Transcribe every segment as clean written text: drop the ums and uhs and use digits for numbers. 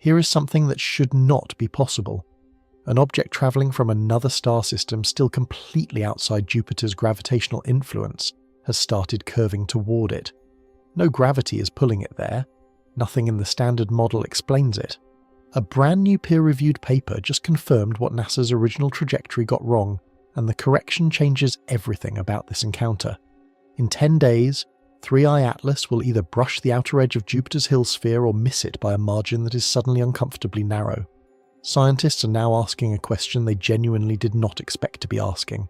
Here is something that should not be possible. An object travelling from another star system still completely outside Jupiter's gravitational influence has started curving toward it. No gravity is pulling it there. Nothing in the standard model explains it. A brand new peer-reviewed paper just confirmed what NASA's original trajectory got wrong, and the correction changes everything about this encounter. In 10 days, 3i Atlas will either brush the outer edge of Jupiter's Hill sphere or miss it by a margin that is suddenly uncomfortably narrow. Scientists are now asking a question they genuinely did not expect to be asking.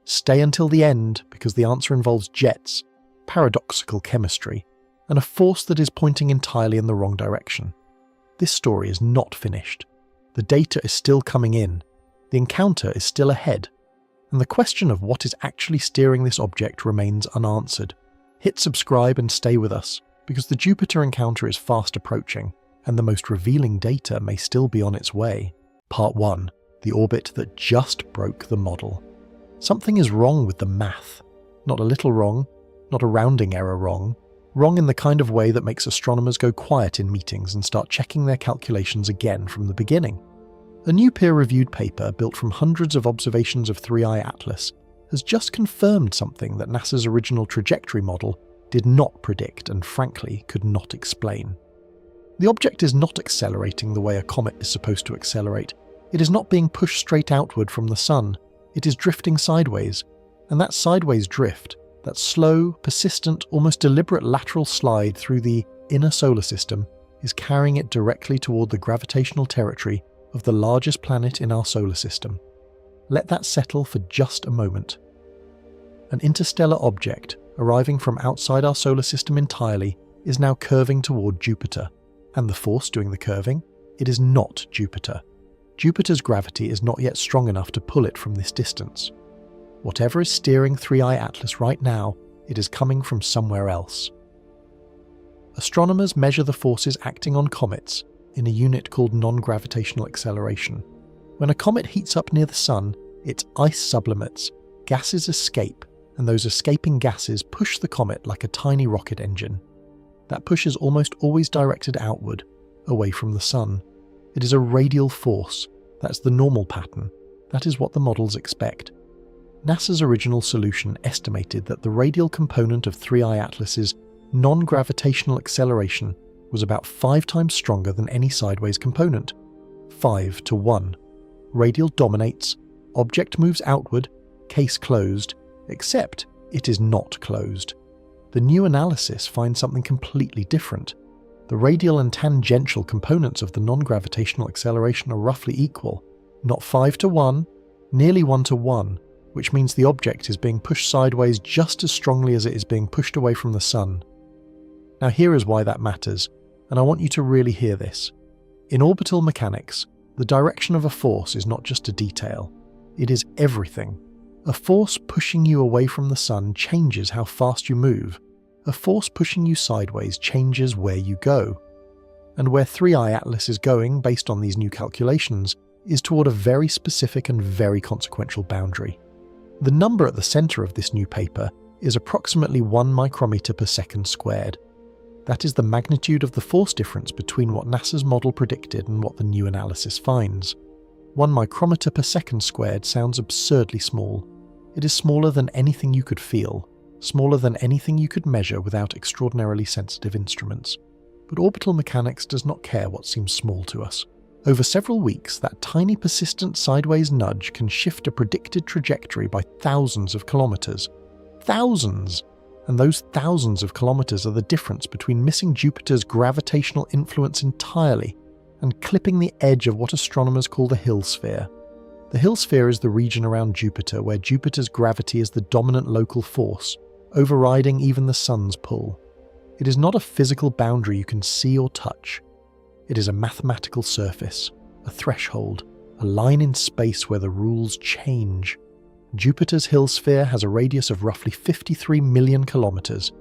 Stay until the end, because the answer involves jets, paradoxical chemistry, and a force that is pointing entirely in the wrong direction. This story is not finished. The data is still coming in. The encounter is still ahead. And the question of what is actually steering this object remains unanswered. Hit subscribe and stay with us, because the Jupiter encounter is fast approaching, and the most revealing data may still be on its way. Part 1. The orbit that just broke the model. Something is wrong with the math. Not a little wrong, not a rounding error wrong. Wrong in the kind of way that makes astronomers go quiet in meetings and start checking their calculations again from the beginning. A new peer-reviewed paper built from hundreds of observations of 3i Atlas has just confirmed something that NASA's original trajectory model did not predict and frankly could not explain. The object is not accelerating the way a comet is supposed to accelerate. It is not being pushed straight outward from the sun. It is drifting sideways, and that sideways drift, that slow, persistent, almost deliberate lateral slide through the inner solar system, is carrying it directly toward the gravitational territory of the largest planet in our solar system. Let that settle for just a moment. An interstellar object, arriving from outside our solar system entirely, is now curving toward Jupiter. And the force doing the curving? It is not Jupiter. Jupiter's gravity is not yet strong enough to pull it from this distance. Whatever is steering 3i Atlas right now, it is coming from somewhere else. Astronomers measure the forces acting on comets in a unit called non-gravitational acceleration. When a comet heats up near the sun, its ice sublimates, gases escape, and those escaping gases push the comet like a tiny rocket engine. That push is almost always directed outward, away from the sun. It is a radial force. That's the normal pattern. That is what the models expect. NASA's original solution estimated that the radial component of 3i Atlas's non-gravitational acceleration was about 5 times stronger than any sideways component. 5 to 1. Radial dominates, object moves outward, case closed, except it is not closed. The new analysis finds something completely different. The radial and tangential components of the non-gravitational acceleration are roughly equal, not 5 to 1, nearly 1 to 1, which means the object is being pushed sideways just as strongly as it is being pushed away from the sun. Now here is why that matters, and I want you to really hear this. In orbital mechanics, the direction of a force is not just a detail. It is everything. A force pushing you away from the sun changes how fast you move. A force pushing you sideways changes where you go. And where 3i Atlas is going, based on these new calculations, is toward a very specific and very consequential boundary. The number at the centre of this new paper is approximately 1 micrometer per second squared. That is the magnitude of the force difference between what NASA's model predicted and what the new analysis finds. 1 micrometer per second squared sounds absurdly small. It is smaller than anything you could feel, smaller than anything you could measure without extraordinarily sensitive instruments. But orbital mechanics does not care what seems small to us. Over several weeks, that tiny persistent sideways nudge can shift a predicted trajectory by thousands of kilometers. Thousands! And those thousands of kilometers are the difference between missing Jupiter's gravitational influence entirely and clipping the edge of what astronomers call the Hill sphere. The Hill sphere is the region around Jupiter where Jupiter's gravity is the dominant local force, overriding even the sun's pull. It is not a physical boundary you can see or touch. It is a mathematical surface, a threshold, a line in space where the rules change. Jupiter's Hill sphere has a radius of roughly 53 million kilometers.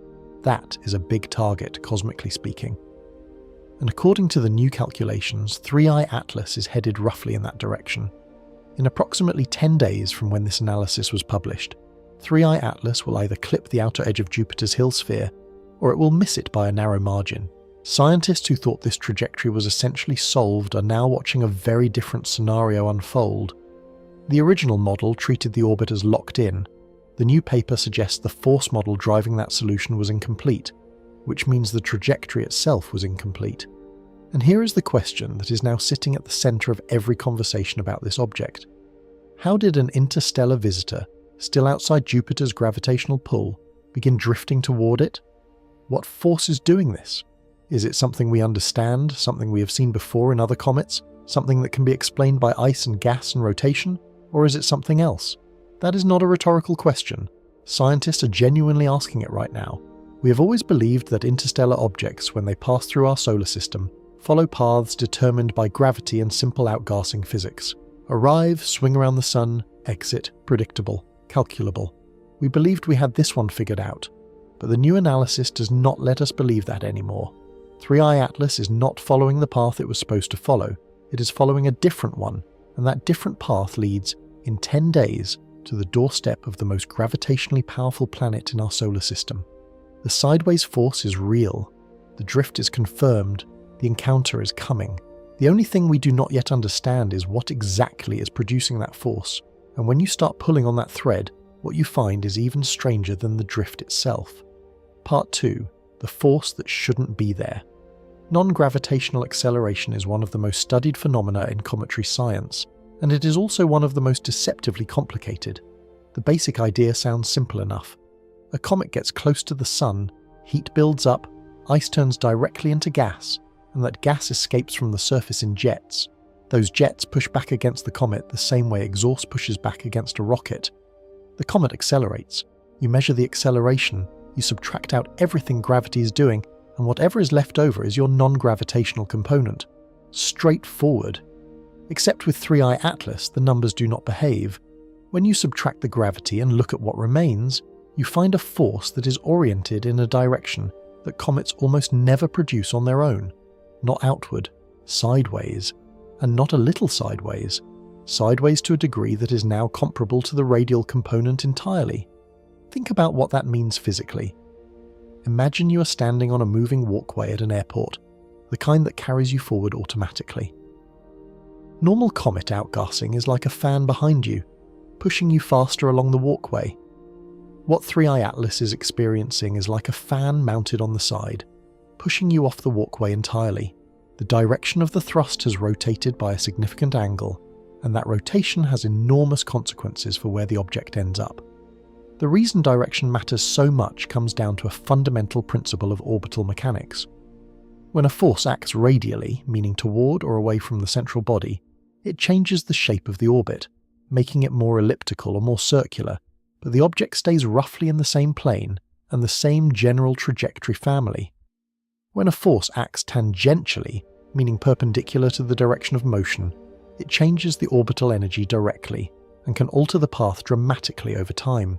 That is a big target, cosmically speaking. And according to the new calculations, 3i Atlas is headed roughly in that direction. In approximately 10 days from when this analysis was published, 3i Atlas will either clip the outer edge of Jupiter's Hill sphere, or it will miss it by a narrow margin. Scientists who thought this trajectory was essentially solved are now watching a very different scenario unfold. The original model treated the orbit as locked in. The new paper suggests the force model driving that solution was incomplete, which means the trajectory itself was incomplete. And here is the question that is now sitting at the centre of every conversation about this object. How did an interstellar visitor, still outside Jupiter's gravitational pull, begin drifting toward it? What force is doing this? Is it something we understand, something we have seen before in other comets, something that can be explained by ice and gas and rotation, or is it something else? That is not a rhetorical question. Scientists are genuinely asking it right now. We have always believed that interstellar objects, when they pass through our solar system, follow paths determined by gravity and simple outgassing physics. Arrive, swing around the sun, exit, predictable, calculable. We believed we had this one figured out, but the new analysis does not let us believe that anymore. 3I Atlas is not following the path it was supposed to follow. It is following a different one, and that different path leads, in 10 days, to the doorstep of the most gravitationally powerful planet in our solar system. The sideways force is real. The drift is confirmed. The encounter is coming. The only thing we do not yet understand is what exactly is producing that force, and when you start pulling on that thread, what you find is even stranger than the drift itself. Part 2. The force that shouldn't be there. Non-gravitational acceleration is one of the most studied phenomena in cometary science, and it is also one of the most deceptively complicated. The basic idea sounds simple enough. A comet gets close to the sun, heat builds up, ice turns directly into gas, and that gas escapes from the surface in jets. Those jets push back against the comet the same way exhaust pushes back against a rocket. The comet accelerates. You measure the acceleration, you subtract out everything gravity is doing, and whatever is left over is your non-gravitational component. Straightforward. Except with 3I Atlas, the numbers do not behave. When you subtract the gravity and look at what remains, you find a force that is oriented in a direction that comets almost never produce on their own. Not outward, sideways, and not a little sideways. Sideways to a degree that is now comparable to the radial component entirely. Think about what that means physically. Imagine you are standing on a moving walkway at an airport, the kind that carries you forward automatically. Normal comet outgassing is like a fan behind you, pushing you faster along the walkway. What 3I Atlas is experiencing is like a fan mounted on the side, pushing you off the walkway entirely. The direction of the thrust has rotated by a significant angle, and that rotation has enormous consequences for where the object ends up. The reason direction matters so much comes down to a fundamental principle of orbital mechanics. When a force acts radially, meaning toward or away from the central body, it changes the shape of the orbit, making it more elliptical or more circular, but the object stays roughly in the same plane and the same general trajectory family. When a force acts tangentially, meaning perpendicular to the direction of motion, it changes the orbital energy directly and can alter the path dramatically over time.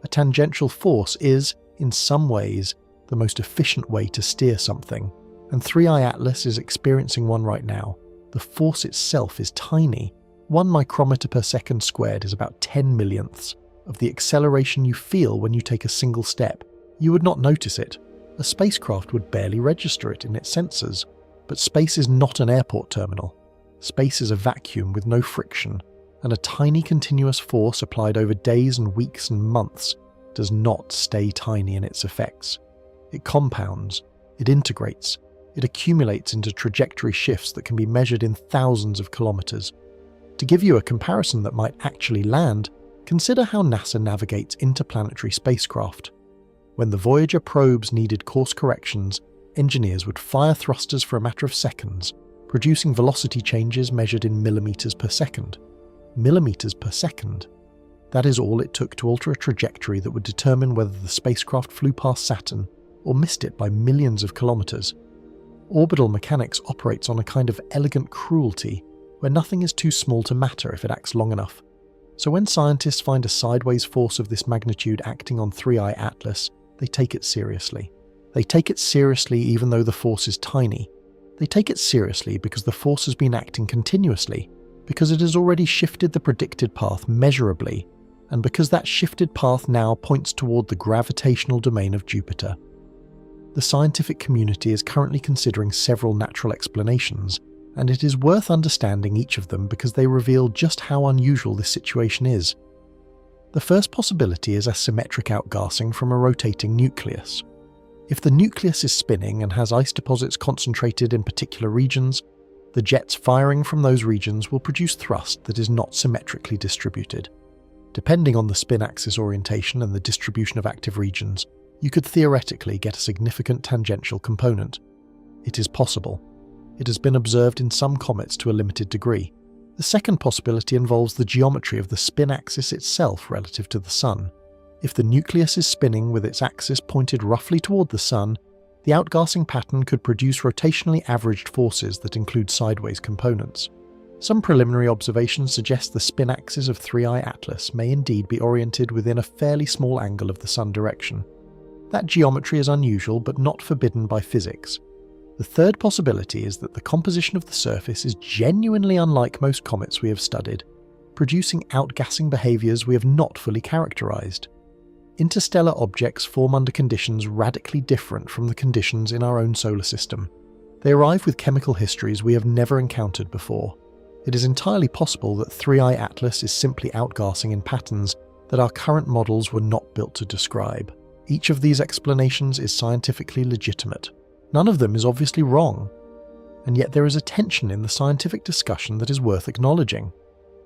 A tangential force is, in some ways, the most efficient way to steer something, and 3I Atlas is experiencing one right now. The force itself is tiny. 1 micrometer per second squared is about 10 millionths of the acceleration you feel when you take a single step. You would not notice it. A spacecraft would barely register it in its sensors. But space is not an airport terminal. Space is a vacuum with no friction, and a tiny continuous force applied over days and weeks and months does not stay tiny in its effects. It compounds, it integrates, it accumulates into trajectory shifts that can be measured in thousands of kilometers. To give you a comparison that might actually land, consider how NASA navigates interplanetary spacecraft. When the Voyager probes needed course corrections, engineers would fire thrusters for a matter of seconds, producing velocity changes measured in millimeters per second. Millimeters per second. That is all it took to alter a trajectory that would determine whether the spacecraft flew past Saturn or missed it by millions of kilometers. Orbital mechanics operates on a kind of elegant cruelty, where nothing is too small to matter if it acts long enough. So when scientists find a sideways force of this magnitude acting on 3I Atlas, they take it seriously. They take it seriously even though the force is tiny. They take it seriously because the force has been acting continuously, because it has already shifted the predicted path measurably, and because that shifted path now points toward the gravitational domain of Jupiter. The scientific community is currently considering several natural explanations, and it is worth understanding each of them because they reveal just how unusual this situation is. The first possibility is a symmetric outgassing from a rotating nucleus. If the nucleus is spinning and has ice deposits concentrated in particular regions, the jets firing from those regions will produce thrust that is not symmetrically distributed. Depending on the spin axis orientation and the distribution of active regions, you could theoretically get a significant tangential component. It is possible. It has been observed in some comets to a limited degree. The second possibility involves the geometry of the spin axis itself relative to the Sun. If the nucleus is spinning with its axis pointed roughly toward the Sun, the outgassing pattern could produce rotationally averaged forces that include sideways components. Some preliminary observations suggest the spin axis of 3I Atlas may indeed be oriented within a fairly small angle of the Sun direction. That geometry is unusual but not forbidden by physics. The third possibility is that the composition of the surface is genuinely unlike most comets we have studied, producing outgassing behaviours we have not fully characterised. Interstellar objects form under conditions radically different from the conditions in our own solar system. They arrive with chemical histories we have never encountered before. It is entirely possible that 3I Atlas is simply outgassing in patterns that our current models were not built to describe. Each of these explanations is scientifically legitimate. None of them is obviously wrong. And yet there is a tension in the scientific discussion that is worth acknowledging.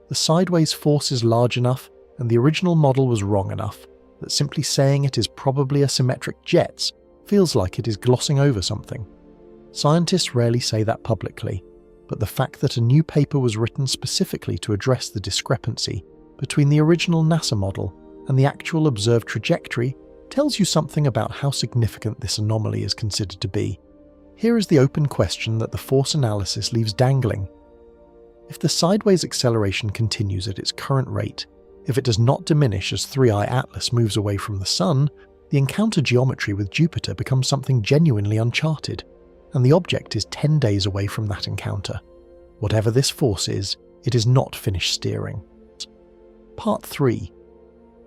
The sideways force is large enough, and the original model was wrong enough, that simply saying it is probably asymmetric jets feels like it is glossing over something. Scientists rarely say that publicly, but the fact that a new paper was written specifically to address the discrepancy between the original NASA model and the actual observed trajectory tells you something about how significant this anomaly is considered to be. Here is the open question that the force analysis leaves dangling. If the sideways acceleration continues at its current rate, if it does not diminish as 3I Atlas moves away from the Sun, the encounter geometry with Jupiter becomes something genuinely uncharted, and the object is 10 days away from that encounter. Whatever this force is, it is not finished steering. Part 3.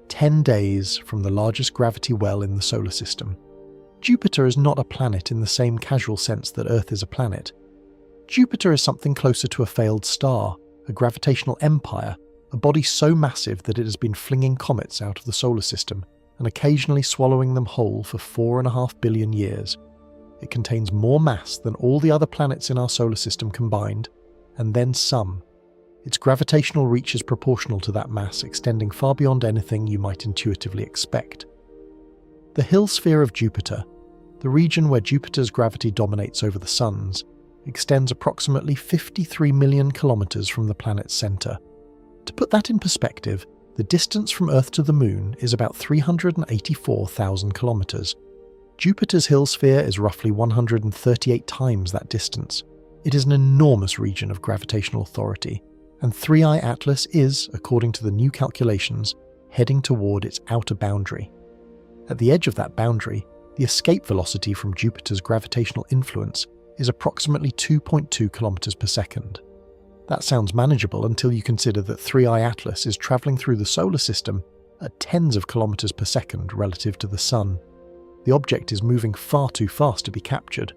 10 days from the largest gravity well in the solar system. Jupiter is not a planet in the same casual sense that Earth is a planet. Jupiter is something closer to a failed star, a gravitational empire, a body so massive that it has been flinging comets out of the solar system and occasionally swallowing them whole for 4.5 billion years. It contains more mass than all the other planets in our solar system combined, and then some. Its gravitational reach is proportional to that mass, extending far beyond anything you might intuitively expect. The Hill sphere of Jupiter, the region where Jupiter's gravity dominates over the Sun's, extends approximately 53 million kilometers from the planet's center. To put that in perspective, the distance from Earth to the Moon is about 384,000 kilometers. Jupiter's Hill sphere is roughly 138 times that distance. It is an enormous region of gravitational authority, and 3I Atlas is, according to the new calculations, heading toward its outer boundary. At the edge of that boundary, the escape velocity from Jupiter's gravitational influence is approximately 2.2 kilometers per second. That sounds manageable until you consider that 3I Atlas is traveling through the solar system at tens of kilometers per second relative to the Sun. The object is moving far too fast to be captured.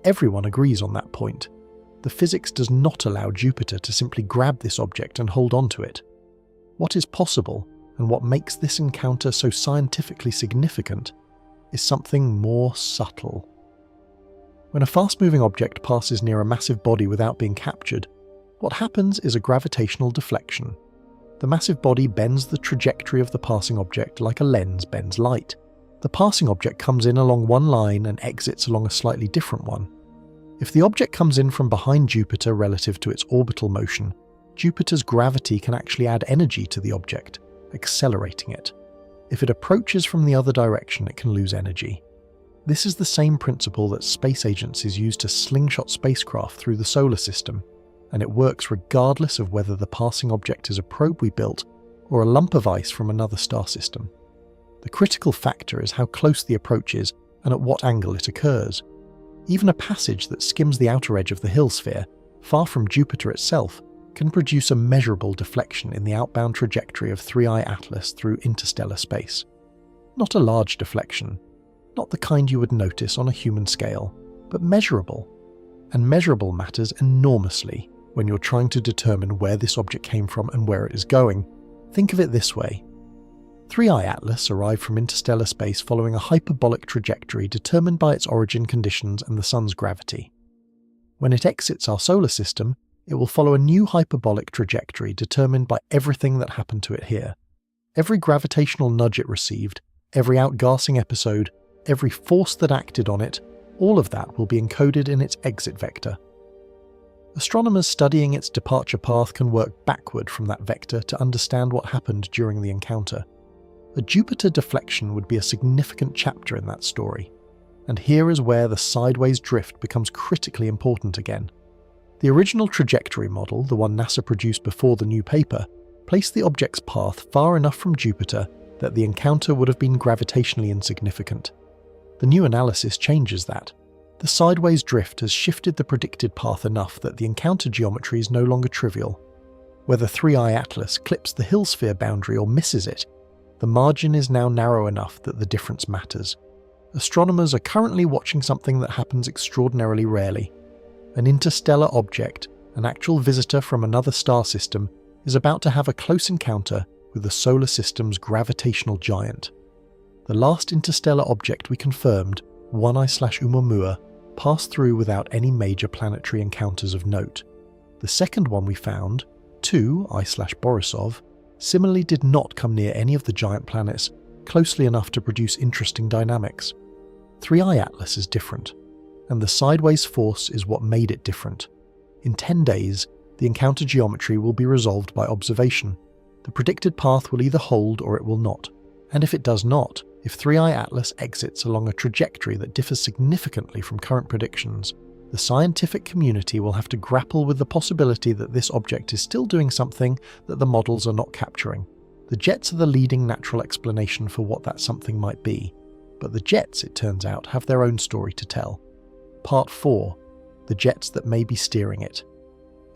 Everyone agrees on that point. The physics does not allow Jupiter to simply grab this object and hold on to it. What is possible, and what makes this encounter so scientifically significant, is something more subtle. When a fast-moving object passes near a massive body without being captured, what happens is a gravitational deflection. The massive body bends the trajectory of the passing object like a lens bends light. The passing object comes in along one line and exits along a slightly different one. If the object comes in from behind Jupiter relative to its orbital motion, Jupiter's gravity can actually add energy to the object, accelerating it. If it approaches from the other direction, it can lose energy. This is the same principle that space agencies use to slingshot spacecraft through the solar system, and it works regardless of whether the passing object is a probe we built or a lump of ice from another star system. The critical factor is how close the approach is and at what angle it occurs. Even a passage that skims the outer edge of the Hill sphere, far from Jupiter itself, can produce a measurable deflection in the outbound trajectory of 3I Atlas through interstellar space. Not a large deflection, not the kind you would notice on a human scale, but measurable. And measurable matters enormously when you're trying to determine where this object came from and where it is going. Think of it this way. 3I Atlas arrived from interstellar space following a hyperbolic trajectory determined by its origin conditions and the Sun's gravity. When it exits our solar system, it will follow a new hyperbolic trajectory determined by everything that happened to it here. Every gravitational nudge it received, every outgassing episode, every force that acted on it, all of that will be encoded in its exit vector. Astronomers studying its departure path can work backward from that vector to understand what happened during the encounter. A Jupiter deflection would be a significant chapter in that story, and here is where the sideways drift becomes critically important again. The original trajectory model, the one NASA produced before the new paper, placed the object's path far enough from Jupiter that the encounter would have been gravitationally insignificant. The new analysis changes that. The sideways drift has shifted the predicted path enough that the encounter geometry is no longer trivial. Whether 3I Atlas clips the Hill sphere boundary or misses it, the margin is now narrow enough that the difference matters. Astronomers are currently watching something that happens extraordinarily rarely. An interstellar object, an actual visitor from another star system, is about to have a close encounter with the solar system's gravitational giant. The last interstellar object we confirmed, 1I/Oumuamua, passed through without any major planetary encounters of note. The second one we found, 2I/Borisov, similarly did not come near any of the giant planets closely enough to produce interesting dynamics. 3I Atlas is different, and the sideways force is what made it different. In 10 days, the encounter geometry will be resolved by observation. The predicted path will either hold or it will not, and if it does not, if 3I Atlas exits along a trajectory that differs significantly from current predictions, the scientific community will have to grapple with the possibility that this object is still doing something that the models are not capturing. The jets are the leading natural explanation for what that something might be, but the jets, it turns out, have their own story to tell. Part 4. The jets that may be steering it.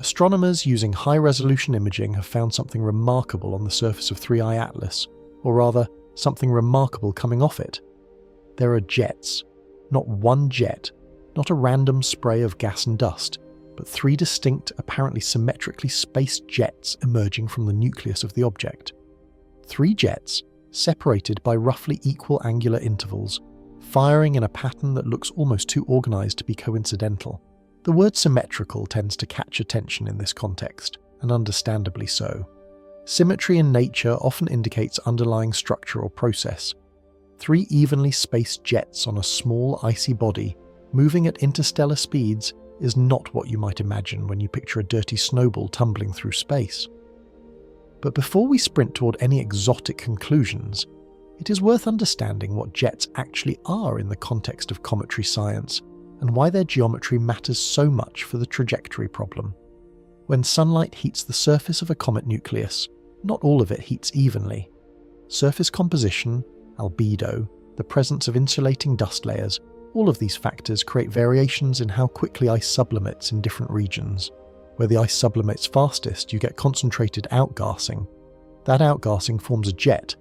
Astronomers using high-resolution imaging have found something remarkable on the surface of 3I Atlas, or rather, something remarkable coming off it. There are jets. Not one jet, not a random spray of gas and dust, but 3 distinct, apparently symmetrically spaced jets emerging from the nucleus of the object. 3 jets, separated by roughly equal angular intervals, firing in a pattern that looks almost too organized to be coincidental. The word symmetrical tends to catch attention in this context, and understandably so. Symmetry in nature often indicates underlying structure or process. 3 evenly spaced jets on a small icy body, moving at interstellar speeds, is not what you might imagine when you picture a dirty snowball tumbling through space. But before we sprint toward any exotic conclusions, it is worth understanding what jets actually are in the context of cometary science, and why their geometry matters so much for the trajectory problem. When sunlight heats the surface of a comet nucleus, not all of it heats evenly. Surface composition, albedo, the presence of insulating dust layers, all of these factors create variations in how quickly ice sublimates in different regions. Where the ice sublimates fastest, you get concentrated outgassing. That outgassing forms a jet,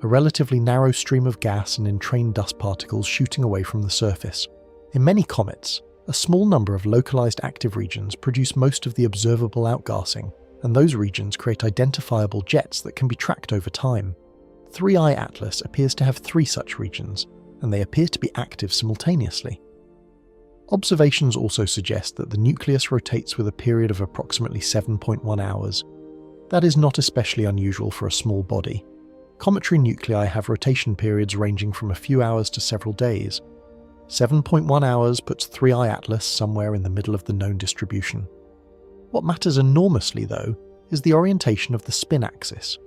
a relatively narrow stream of gas and entrained dust particles shooting away from the surface. In many comets, a small number of localized active regions produce most of the observable outgassing, and those regions create identifiable jets that can be tracked over time. 3I Atlas appears to have 3 such regions, and they appear to be active simultaneously. Observations also suggest that the nucleus rotates with a period of approximately 7.1 hours. That is not especially unusual for a small body. Cometary nuclei have rotation periods ranging from a few hours to several days. 7.1 hours puts 3I Atlas somewhere in the middle of the known distribution. What matters enormously, though, is the orientation of the spin axis.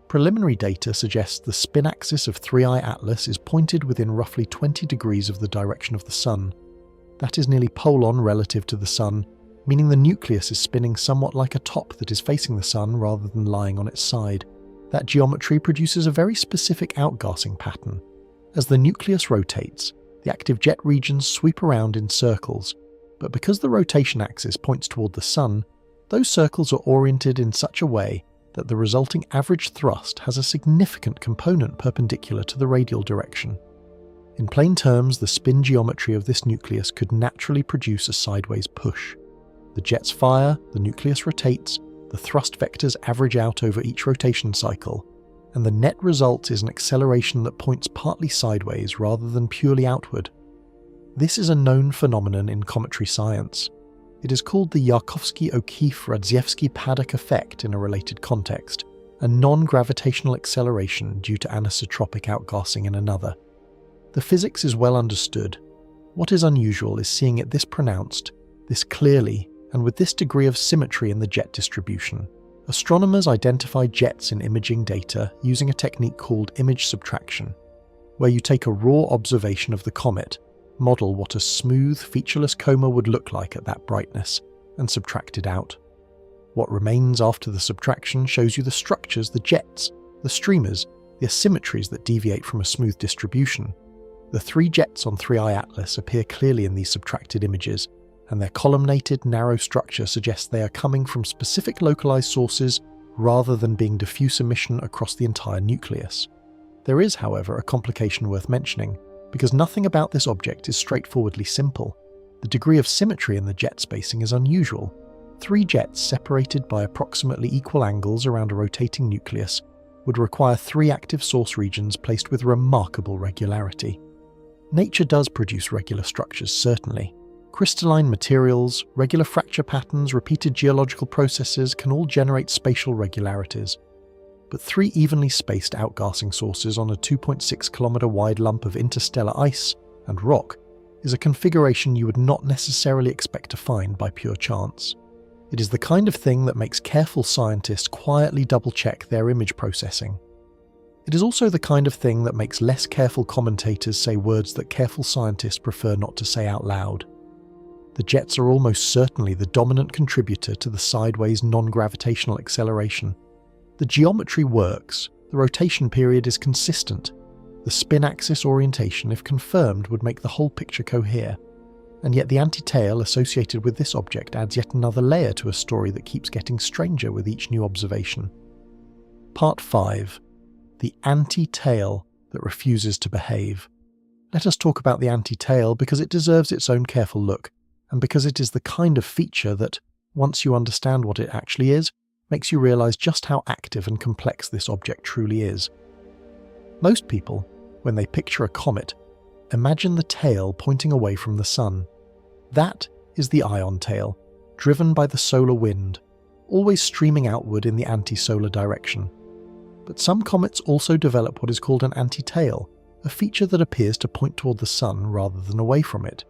Preliminary data suggests the spin axis of 3I Atlas is pointed within roughly 20 degrees of the direction of the Sun. That is nearly pole-on relative to the Sun, meaning the nucleus is spinning somewhat like a top that is facing the Sun rather than lying on its side. That geometry produces a very specific outgassing pattern. As the nucleus rotates, the active jet regions sweep around in circles, but because the rotation axis points toward the Sun, those circles are oriented in such a way that the resulting average thrust has a significant component perpendicular to the radial direction. In plain terms, the spin geometry of this nucleus could naturally produce a sideways push. The jets fire, the nucleus rotates, the thrust vectors average out over each rotation cycle, and the net result is an acceleration that points partly sideways rather than purely outward. This is a known phenomenon in cometary science. It is called the Yarkovsky-O'Keefe-Radzievský-Paddock effect in a related context, a non-gravitational acceleration due to anisotropic outgassing in another. The physics is well understood. What is unusual is seeing it this pronounced, this clearly, and with this degree of symmetry in the jet distribution. Astronomers identify jets in imaging data using a technique called image subtraction, where you take a raw observation of the comet, model what a smooth, featureless coma would look like at that brightness, and subtract it out. What remains after the subtraction shows you the structures, the jets, the streamers, the asymmetries that deviate from a smooth distribution. The three jets on 3I Atlas appear clearly in these subtracted images, and their columnated, narrow structure suggests they are coming from specific localized sources rather than being diffuse emission across the entire nucleus. There is, however, a complication worth mentioning, because nothing about this object is straightforwardly simple. The degree of symmetry in the jet spacing is unusual. Three jets separated by approximately equal angles around a rotating nucleus would require three active source regions placed with remarkable regularity. Nature does produce regular structures, certainly. Crystalline materials, regular fracture patterns, repeated geological processes can all generate spatial regularities. But three evenly spaced outgassing sources on a 2.6 kilometer wide lump of interstellar ice and rock is a configuration you would not necessarily expect to find by pure chance. It is the kind of thing that makes careful scientists quietly double-check their image processing. It is also the kind of thing that makes less careful commentators say words that careful scientists prefer not to say out loud. The jets are almost certainly the dominant contributor to the sideways non-gravitational acceleration. The geometry works, the rotation period is consistent, the spin axis orientation, if confirmed, would make the whole picture cohere. And yet the anti-tail associated with this object adds yet another layer to a story that keeps getting stranger with each new observation. Part 5. The anti-tail that refuses to behave. Let us talk about the anti-tail because it deserves its own careful look, and because it is the kind of feature that, once you understand what it actually is, makes you realize just how active and complex this object truly is. Most people, when they picture a comet, imagine the tail pointing away from the sun. That is the ion tail, driven by the solar wind, always streaming outward in the anti-solar direction. But some comets also develop what is called an anti-tail, a feature that appears to point toward the sun rather than away from it.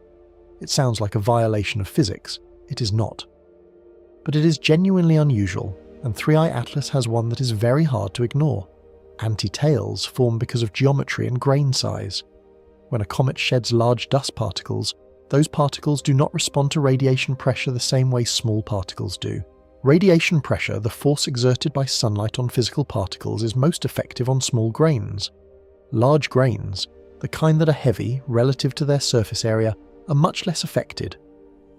It sounds like a violation of physics. It is not. But it is genuinely unusual, and 3I Atlas has one that is very hard to ignore. Anti-tails form because of geometry and grain size. When a comet sheds large dust particles, those particles do not respond to radiation pressure the same way small particles do. Radiation pressure, the force exerted by sunlight on physical particles, is most effective on small grains. Large grains, the kind that are heavy relative to their surface area, are much less affected.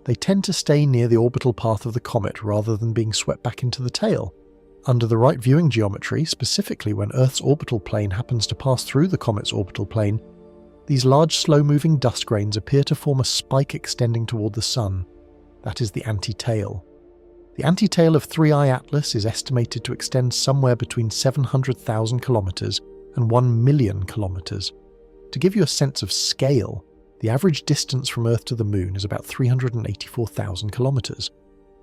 They tend to stay near the orbital path of the comet rather than being swept back into the tail. Under the right viewing geometry, specifically when Earth's orbital plane happens to pass through the comet's orbital plane, these large slow-moving dust grains appear to form a spike extending toward the sun. That is the anti-tail. The anti-tail of 3I Atlas is estimated to extend somewhere between 700,000 kilometers and 1 million kilometers. To give you a sense of scale, the average distance from Earth to the Moon is about 384,000 kilometers.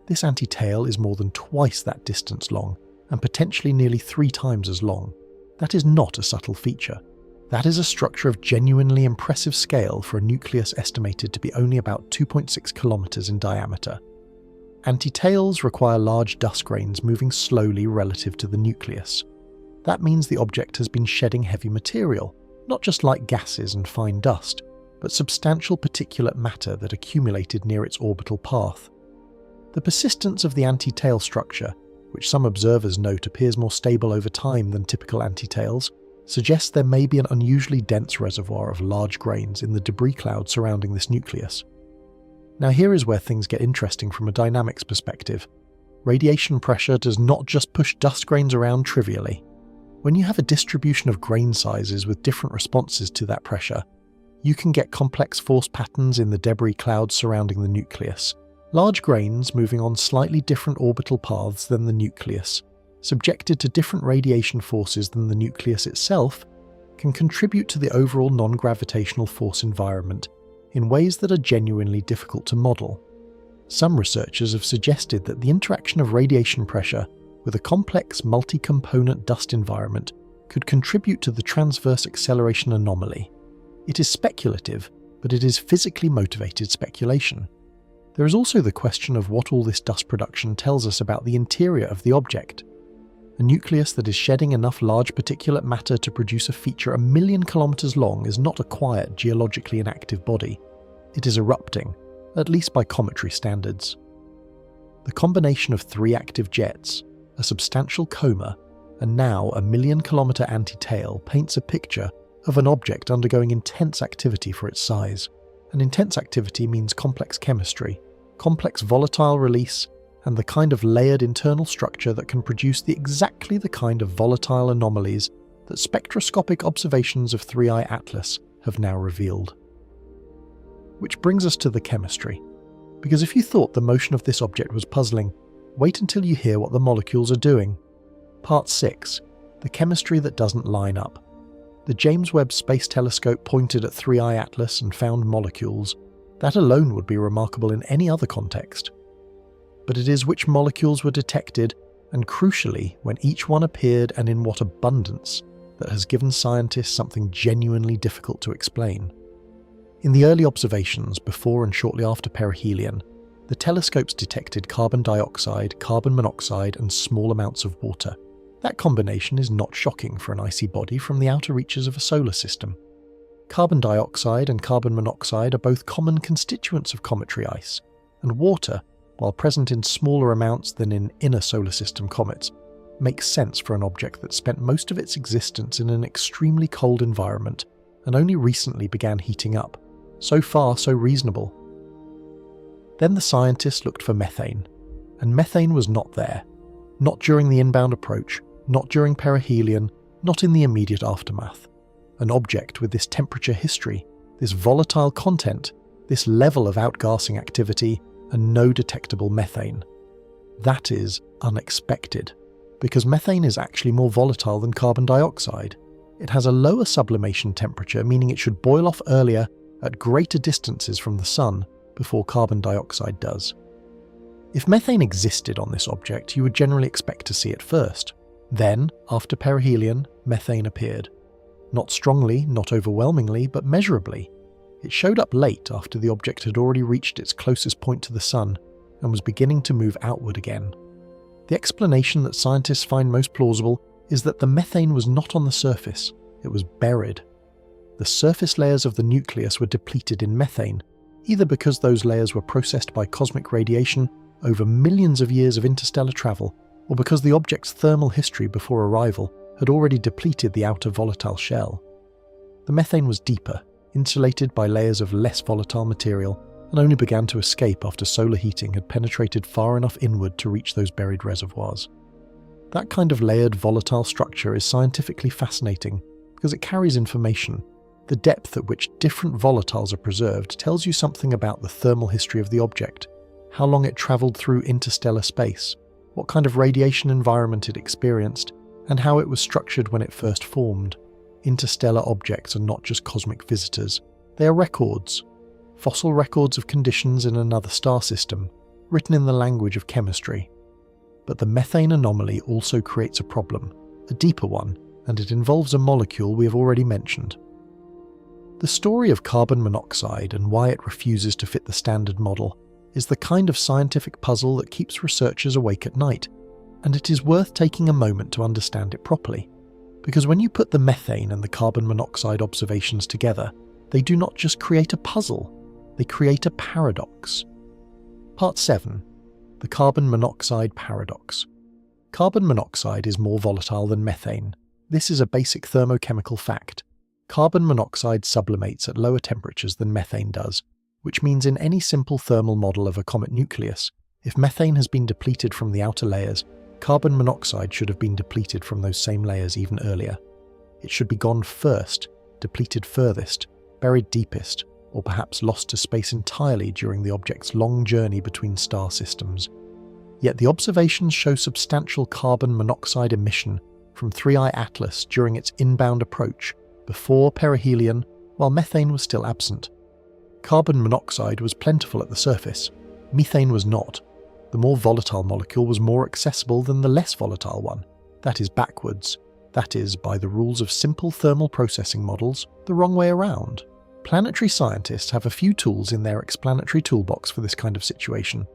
This anti-tail is more than twice that distance long, and potentially nearly 3 times as long. That is not a subtle feature. That is a structure of genuinely impressive scale for a nucleus estimated to be only about 2.6 kilometers in diameter. Anti-tails require large dust grains moving slowly relative to the nucleus. That means the object has been shedding heavy material, not just light gases and fine dust, but substantial particulate matter that accumulated near its orbital path. The persistence of the anti-tail structure, which some observers note appears more stable over time than typical anti-tails, suggests there may be an unusually dense reservoir of large grains in the debris cloud surrounding this nucleus. Now here is where things get interesting from a dynamics perspective. Radiation pressure does not just push dust grains around trivially. When you have a distribution of grain sizes with different responses to that pressure, You can get complex force patterns in the debris clouds surrounding the nucleus, large grains moving on slightly different orbital paths than the nucleus, subjected to different radiation forces than the nucleus itself, can contribute to the overall non-gravitational force environment in ways that are genuinely difficult to model. Some researchers have suggested that the interaction of radiation pressure with a complex multi-component dust environment could contribute to the transverse acceleration anomaly. It is speculative, but it is physically motivated speculation. There is also the question of what all this dust production tells us about the interior of the object. A nucleus that is shedding enough large particulate matter to produce a feature 1 million kilometers long is not a quiet, geologically inactive body. It is erupting, at least by cometry standards. The combination of 3 active jets, a substantial coma, and now a 1 million kilometer anti-tail paints a picture of an object undergoing intense activity for its size. And intense activity means complex chemistry, complex volatile release, and the kind of layered internal structure that can produce exactly the kind of volatile anomalies that spectroscopic observations of 3I Atlas have now revealed. Which brings us to the chemistry. Because if you thought the motion of this object was puzzling, wait until you hear what the molecules are doing. Part 6. The chemistry that doesn't line up. The James Webb Space Telescope pointed at 3I Atlas and found molecules. That alone would be remarkable in any other context. But it is which molecules were detected, and crucially, when each one appeared and in what abundance, that has given scientists something genuinely difficult to explain. In the early observations before and shortly after perihelion, the telescopes detected carbon dioxide, carbon monoxide, and small amounts of water. That combination is not shocking for an icy body from the outer reaches of a solar system. Carbon dioxide and carbon monoxide are both common constituents of cometary ice, and water, while present in smaller amounts than in inner solar system comets, makes sense for an object that spent most of its existence in an extremely cold environment and only recently began heating up. So far, so reasonable. Then the scientists looked for methane, and methane was not there. Not during the inbound approach, not during perihelion, not in the immediate aftermath. An object with this temperature history, this volatile content, this level of outgassing activity, and no detectable methane. That is unexpected, because methane is actually more volatile than carbon dioxide. It has a lower sublimation temperature, meaning it should boil off earlier at greater distances from the sun before carbon dioxide does. If methane existed on this object, you would generally expect to see it first. Then, after perihelion, methane appeared. Not strongly, not overwhelmingly, but measurably. It showed up late after the object had already reached its closest point to the sun and was beginning to move outward again. The explanation that scientists find most plausible is that the methane was not on the surface, it was buried. The surface layers of the nucleus were depleted in methane, either because those layers were processed by cosmic radiation over millions of years of interstellar travel, or because the object's thermal history before arrival had already depleted the outer volatile shell. The methane was deeper, insulated by layers of less volatile material, and only began to escape after solar heating had penetrated far enough inward to reach those buried reservoirs. That kind of layered volatile structure is scientifically fascinating because it carries information. The depth at which different volatiles are preserved tells you something about the thermal history of the object, how long it travelled through interstellar space, what kind of radiation environment it experienced, and how it was structured when it first formed. Interstellar objects are not just cosmic visitors, they are records. Fossil records of conditions in another star system, written in the language of chemistry. But the methane anomaly also creates a problem, a deeper one, and it involves a molecule we have already mentioned. The story of carbon monoxide and why it refuses to fit the standard model is the kind of scientific puzzle that keeps researchers awake at night, and it is worth taking a moment to understand it properly. Because when you put the methane and the carbon monoxide observations together, they do not just create a puzzle, they create a paradox. Part 7. The carbon monoxide paradox. Carbon monoxide is more volatile than methane. This is a basic thermochemical fact. Carbon monoxide sublimates at lower temperatures than methane does, which means in any simple thermal model of a comet nucleus, if methane has been depleted from the outer layers, carbon monoxide should have been depleted from those same layers even earlier. It should be gone first, depleted furthest, buried deepest, or perhaps lost to space entirely during the object's long journey between star systems. Yet the observations show substantial carbon monoxide emission from 3I Atlas during its inbound approach, before perihelion, while methane was still absent. Carbon monoxide was plentiful at the surface. Methane was not. The more volatile molecule was more accessible than the less volatile one. That is backwards. That is, by the rules of simple thermal processing models, the wrong way around. Planetary scientists have a few tools in their explanatory toolbox for this kind of situation.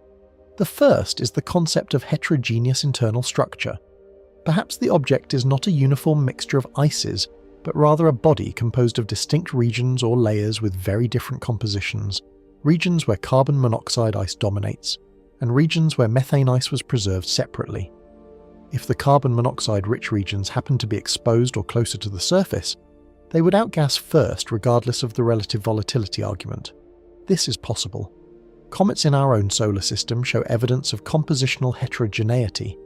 The first is the concept of heterogeneous internal structure. Perhaps the object is not a uniform mixture of ices, but rather a body composed of distinct regions or layers with very different compositions, regions where carbon monoxide ice dominates, and regions where methane ice was preserved separately. If the carbon monoxide-rich regions happen to be exposed or closer to the surface, they would outgas first regardless of the relative volatility argument. This is possible. Comets in our own solar system show evidence of compositional heterogeneity.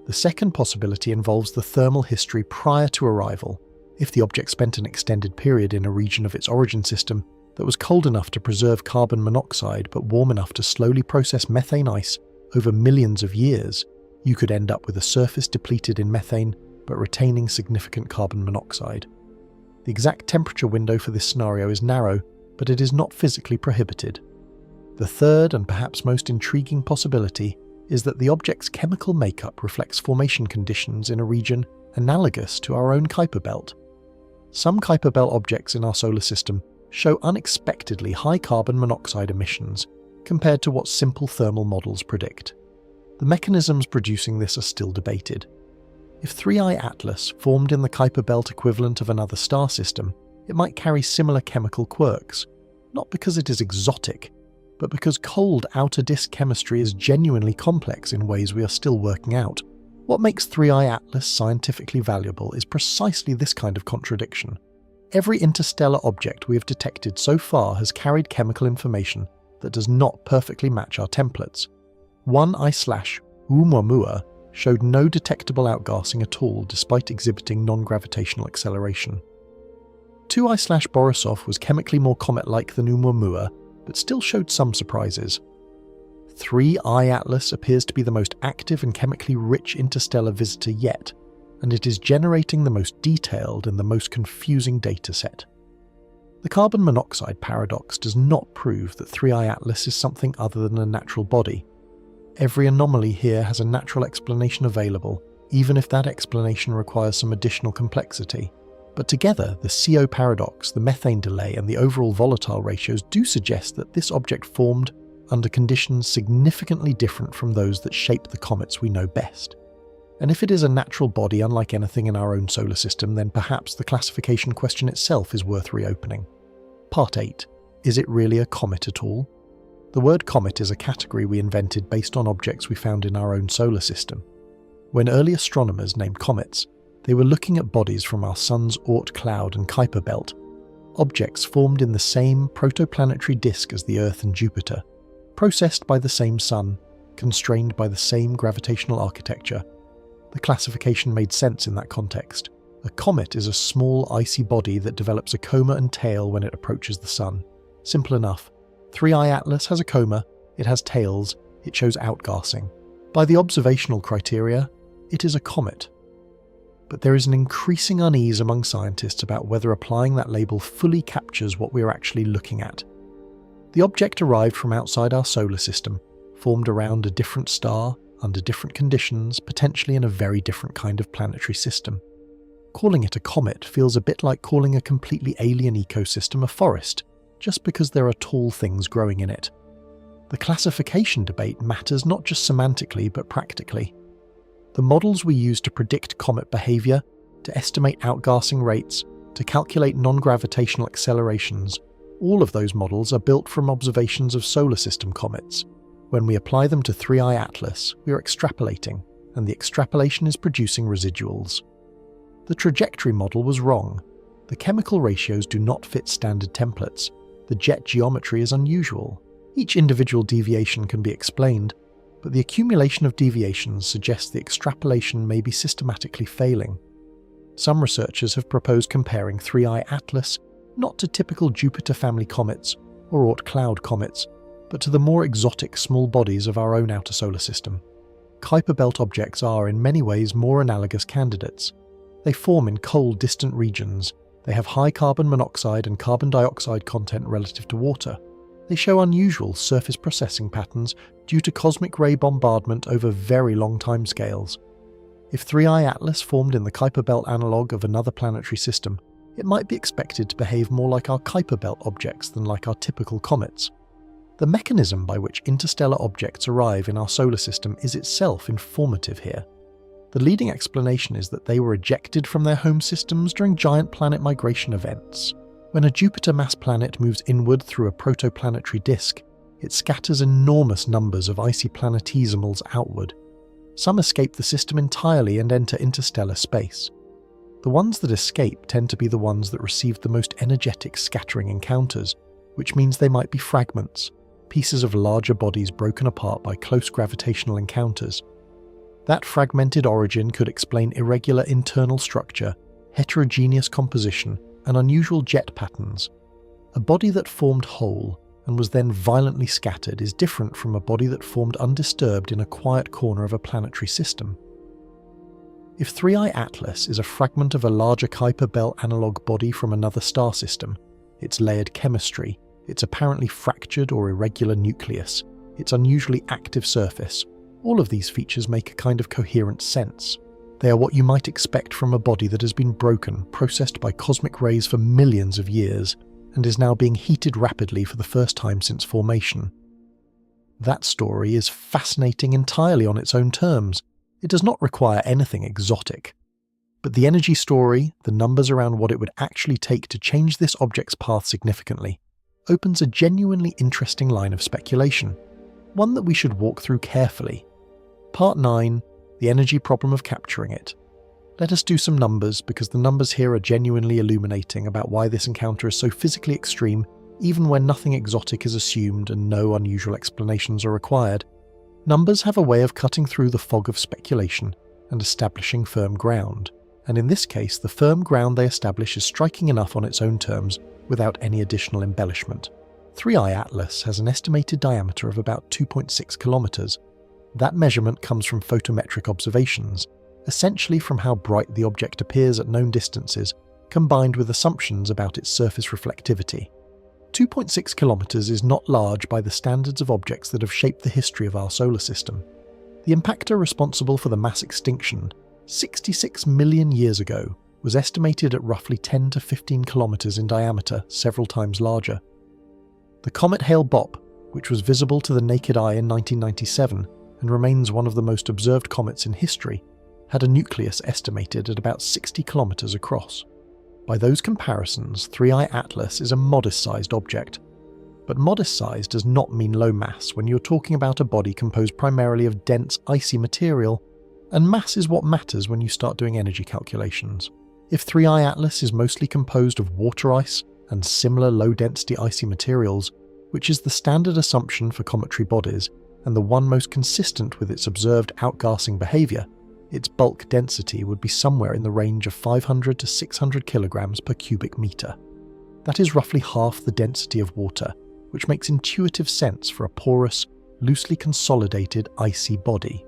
The second possibility involves the thermal history prior to arrival. If the object spent an extended period in a region of its origin system that was cold enough to preserve carbon monoxide but warm enough to slowly process methane ice over millions of years, you could end up with a surface depleted in methane but retaining significant carbon monoxide. The exact temperature window for this scenario is narrow, but it is not physically prohibited. The third and perhaps most intriguing possibility is that the object's chemical makeup reflects formation conditions in a region analogous to our own Kuiper belt. Some Kuiper belt objects in our solar system show unexpectedly high carbon monoxide emissions compared to what simple thermal models predict. The mechanisms producing this are still debated. If 3I Atlas formed in the Kuiper belt equivalent of another star system, it might carry similar chemical quirks, not because it is exotic, but because cold outer disk chemistry is genuinely complex in ways we are still working out. What makes 3I Atlas scientifically valuable is precisely this kind of contradiction. Every interstellar object we have detected so far has carried chemical information that does not perfectly match our templates. 1I/Oumuamua showed no detectable outgassing at all despite exhibiting non-gravitational acceleration. 2I/Borisov was chemically more comet-like than Oumuamua, but still showed some surprises. 3I Atlas appears to be the most active and chemically rich interstellar visitor yet, and it is generating the most detailed and the most confusing dataset. The carbon monoxide paradox does not prove that 3I Atlas is something other than a natural body. Every anomaly here has a natural explanation available, even if that explanation requires some additional complexity. But together, the CO paradox, the methane delay, and the overall volatile ratios do suggest that this object formed under conditions significantly different from those that shape the comets we know best. And if it is a natural body unlike anything in our own solar system, then perhaps the classification question itself is worth reopening. Part 8. Is it really a comet at all? The word comet is a category we invented based on objects we found in our own solar system. When early astronomers named comets, they were looking at bodies from our sun's Oort cloud and Kuiper belt, objects formed in the same protoplanetary disk as the Earth and Jupiter, processed by the same sun, constrained by the same gravitational architecture. The classification made sense in that context. A comet is a small icy body that develops a coma and tail when it approaches the sun. Simple enough. 3I Atlas has a coma, it has tails, it shows outgassing. By the observational criteria, it is a comet. But there is an increasing unease among scientists about whether applying that label fully captures what we are actually looking at. The object arrived from outside our solar system, formed around a different star, under different conditions, potentially in a very different kind of planetary system. Calling it a comet feels a bit like calling a completely alien ecosystem a forest, just because there are tall things growing in it. The classification debate matters not just semantically but practically. The models we use to predict comet behavior, to estimate outgassing rates, to calculate non-gravitational accelerations, all of those models are built from observations of solar system comets. When we apply them to 3I Atlas, we are extrapolating, and the extrapolation is producing residuals. The trajectory model was wrong. The chemical ratios do not fit standard templates. The jet geometry is unusual. Each individual deviation can be explained, but the accumulation of deviations suggests the extrapolation may be systematically failing. Some researchers have proposed comparing 3I Atlas not to typical Jupiter family comets or Oort cloud comets, but to the more exotic small bodies of our own outer solar system. Kuiper belt objects are in many ways more analogous candidates. They form in cold, distant regions. They have high carbon monoxide and carbon dioxide content relative to water. They show unusual surface processing patterns due to cosmic ray bombardment over very long timescales. If 3I Atlas formed in the Kuiper belt analogue of another planetary system, it might be expected to behave more like our Kuiper belt objects than like our typical comets. The mechanism by which interstellar objects arrive in our solar system is itself informative here. The leading explanation is that they were ejected from their home systems during giant planet migration events. When a Jupiter-mass planet moves inward through a protoplanetary disk, it scatters enormous numbers of icy planetesimals outward. Some escape the system entirely and enter interstellar space. The ones that escape tend to be the ones that received the most energetic scattering encounters, which means they might be fragments, pieces of larger bodies broken apart by close gravitational encounters. That fragmented origin could explain irregular internal structure, heterogeneous composition, and unusual jet patterns. A body that formed whole and was then violently scattered is different from a body that formed undisturbed in a quiet corner of a planetary system. If 3I Atlas is a fragment of a larger Kuiper belt analogue body from another star system, its layered chemistry, its apparently fractured or irregular nucleus, its unusually active surface, all of these features make a kind of coherent sense. They are what you might expect from a body that has been broken, processed by cosmic rays for millions of years, and is now being heated rapidly for the first time since formation. That story is fascinating entirely on its own terms. It does not require anything exotic. But the energy story, the numbers around what it would actually take to change this object's path significantly, opens a genuinely interesting line of speculation, one that we should walk through carefully. Part 9. The energy problem of capturing it. Let us do some numbers, because the numbers here are genuinely illuminating about why this encounter is so physically extreme, even when nothing exotic is assumed and no unusual explanations are required. Numbers have a way of cutting through the fog of speculation and establishing firm ground, and in this case the firm ground they establish is striking enough on its own terms without any additional embellishment. 3I Atlas has an estimated diameter of about 2.6 kilometers. That measurement comes from photometric observations, essentially from how bright the object appears at known distances, combined with assumptions about its surface reflectivity. 2.6 kilometers is not large by the standards of objects that have shaped the history of our solar system. The impactor responsible for the mass extinction, 66 million years ago, was estimated at roughly 10 to 15 kilometers in diameter, several times larger. The comet Hale-Bopp, which was visible to the naked eye in 1997, and remains one of the most observed comets in history, had a nucleus estimated at about 60 kilometers across. By those comparisons, 3I Atlas is a modest-sized object. But modest size does not mean low mass when you're talking about a body composed primarily of dense, icy material, and mass is what matters when you start doing energy calculations. If 3I Atlas is mostly composed of water ice and similar low-density icy materials, which is the standard assumption for cometary bodies, and the one most consistent with its observed outgassing behaviour, its bulk density would be somewhere in the range of 500 to 600 kilograms per cubic metre. That is roughly half the density of water, which makes intuitive sense for a porous, loosely consolidated icy body.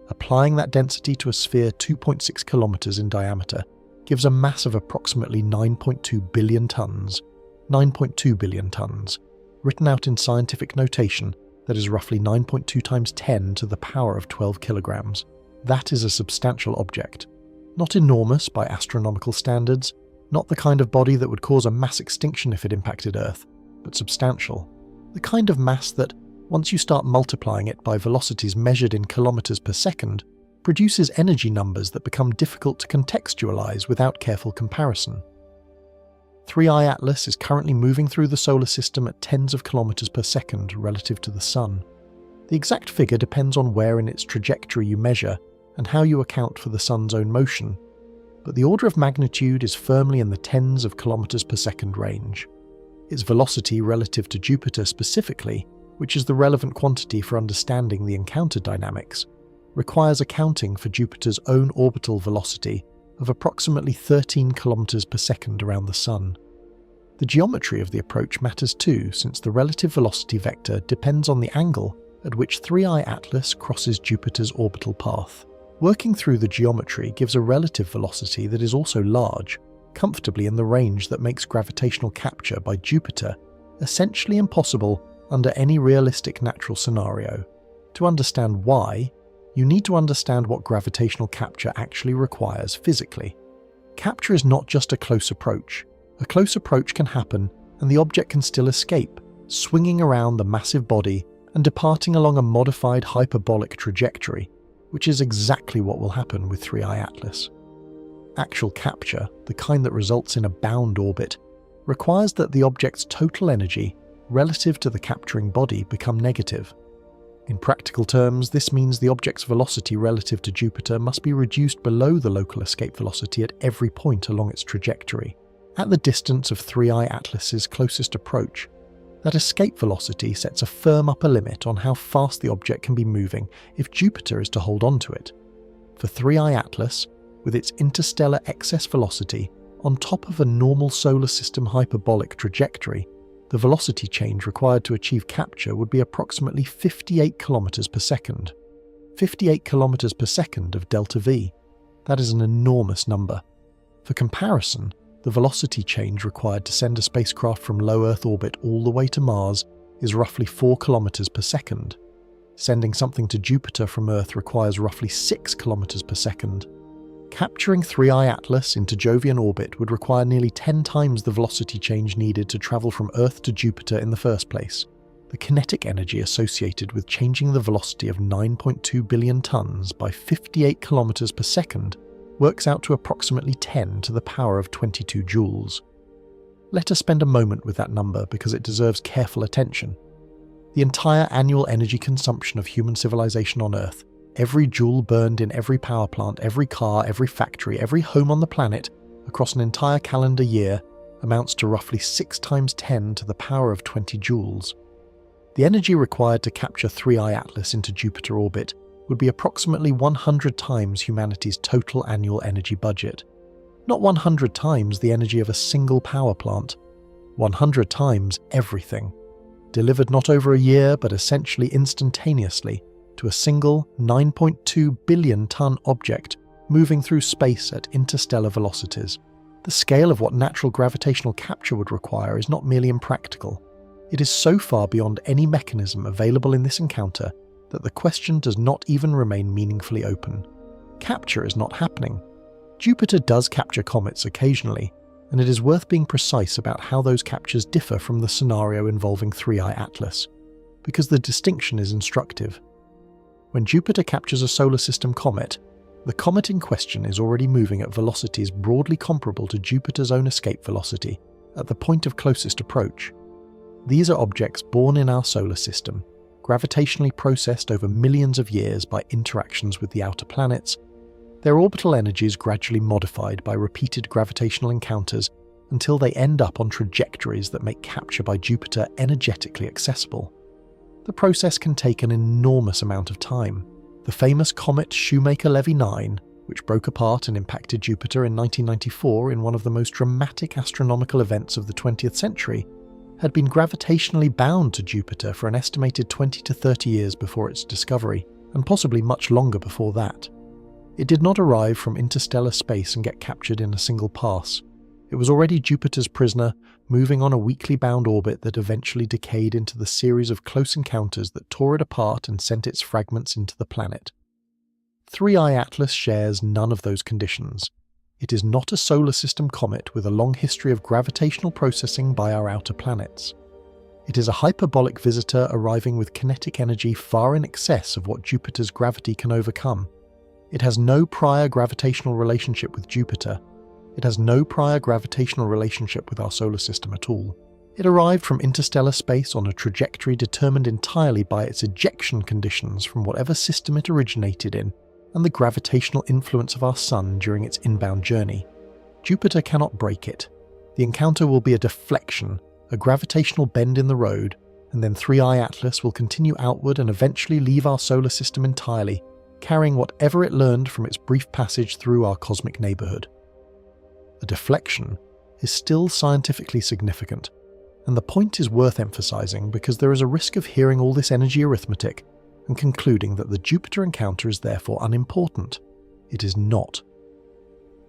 Applying that density to a sphere 2.6 kilometers in diameter gives a mass of approximately 9.2 billion tons. 9.2 billion tons, written out in scientific notation, that is roughly 9.2 times 10 to the power of 12 kilograms. That is a substantial object. Not enormous by astronomical standards, not the kind of body that would cause a mass extinction if it impacted Earth, but substantial. The kind of mass that, once you start multiplying it by velocities measured in kilometers per second, produces energy numbers that become difficult to contextualize without careful comparison. 3I Atlas is currently moving through the solar system at tens of kilometers per second relative to the Sun. The exact figure depends on where in its trajectory you measure and how you account for the Sun's own motion, but the order of magnitude is firmly in the tens of kilometers per second range. Its velocity relative to Jupiter specifically, which is the relevant quantity for understanding the encounter dynamics, requires accounting for Jupiter's own orbital velocity of approximately 13 kilometers per second around the Sun. The geometry of the approach matters too, since the relative velocity vector depends on the angle at which 3I Atlas crosses Jupiter's orbital path. Working through the geometry gives a relative velocity that is also large, comfortably in the range that makes gravitational capture by Jupiter essentially impossible under any realistic natural scenario. To understand why, you need to understand what gravitational capture actually requires physically. Capture is not just a close approach. A close approach can happen and the object can still escape, swinging around the massive body and departing along a modified hyperbolic trajectory, which is exactly what will happen with 3I Atlas. Actual capture, the kind that results in a bound orbit, requires that the object's total energy relative to the capturing body become negative. In practical terms, this means the object's velocity relative to Jupiter must be reduced below the local escape velocity at every point along its trajectory. At the distance of 3I Atlas's closest approach, that escape velocity sets a firm upper limit on how fast the object can be moving if Jupiter is to hold on to it. For 3I Atlas, with its interstellar excess velocity on top of a normal solar system hyperbolic trajectory, the velocity change required to achieve capture would be approximately 58 km per second. 58 km per second of delta V. That is an enormous number. For comparison, the velocity change required to send a spacecraft from low Earth orbit all the way to Mars is roughly 4 km per second. Sending something to Jupiter from Earth requires roughly 6 km per second. Capturing 3I Atlas into Jovian orbit would require nearly 10 times the velocity change needed to travel from Earth to Jupiter in the first place. The kinetic energy associated with changing the velocity of 9.2 billion tons by 58 km per second works out to approximately 10 to the power of 22 joules. Let us spend a moment with that number because it deserves careful attention. The entire annual energy consumption of human civilization on Earth, every joule burned in every power plant, every car, every factory, every home on the planet, across an entire calendar year, amounts to roughly 6 times 10 to the power of 20 joules. The energy required to capture 3I Atlas into Jupiter orbit would be approximately 100 times humanity's total annual energy budget. Not 100 times the energy of a single power plant, 100 times everything. Delivered not over a year, but essentially instantaneously, to a single 9.2 billion ton object moving through space at interstellar velocities. The scale of what natural gravitational capture would require is not merely impractical. It is so far beyond any mechanism available in this encounter that the question does not even remain meaningfully open. Capture is not happening. Jupiter does capture comets occasionally, and it is worth being precise about how those captures differ from the scenario involving 3I Atlas, because the distinction is instructive. When Jupiter captures a solar system comet, the comet in question is already moving at velocities broadly comparable to Jupiter's own escape velocity at the point of closest approach. These are objects born in our solar system, gravitationally processed over millions of years by interactions with the outer planets, their orbital energies gradually modified by repeated gravitational encounters until they end up on trajectories that make capture by Jupiter energetically accessible. The process can take an enormous amount of time. The famous comet Shoemaker-Levy 9, which broke apart and impacted Jupiter in 1994 in one of the most dramatic astronomical events of the 20th century, had been gravitationally bound to Jupiter for an estimated 20 to 30 years before its discovery, and possibly much longer before that. It did not arrive from interstellar space and get captured in a single pass. It was already Jupiter's prisoner, moving on a weakly bound orbit that eventually decayed into the series of close encounters that tore it apart and sent its fragments into the planet. 3I Atlas shares none of those conditions. It is not a solar system comet with a long history of gravitational processing by our outer planets. It is a hyperbolic visitor arriving with kinetic energy far in excess of what Jupiter's gravity can overcome. It has no prior gravitational relationship with Jupiter. It has no prior gravitational relationship with our solar system at all. It arrived from interstellar space on a trajectory determined entirely by its ejection conditions from whatever system it originated in, and the gravitational influence of our Sun during its inbound journey. Jupiter cannot break it. The encounter will be a deflection, a gravitational bend in the road, and then 3I Atlas will continue outward and eventually leave our solar system entirely, carrying whatever it learned from its brief passage through our cosmic neighborhood. A deflection is still scientifically significant, and the point is worth emphasizing because there is a risk of hearing all this energy arithmetic and concluding that the Jupiter encounter is therefore unimportant. It is not.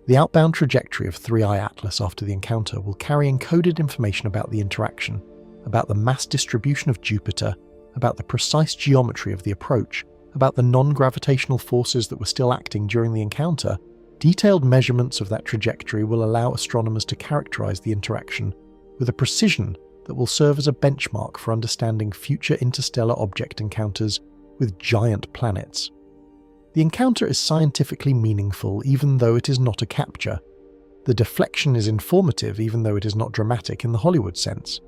The outbound trajectory of 3I Atlas after the encounter will carry encoded information about the interaction, about the mass distribution of Jupiter, about the precise geometry of the approach, about the non-gravitational forces that were still acting during the encounter. Detailed measurements of that trajectory will allow astronomers to characterize the interaction with a precision that will serve as a benchmark for understanding future interstellar object encounters with giant planets. The encounter is scientifically meaningful even though it is not a capture. The deflection is informative even though it is not dramatic in the Hollywood sense.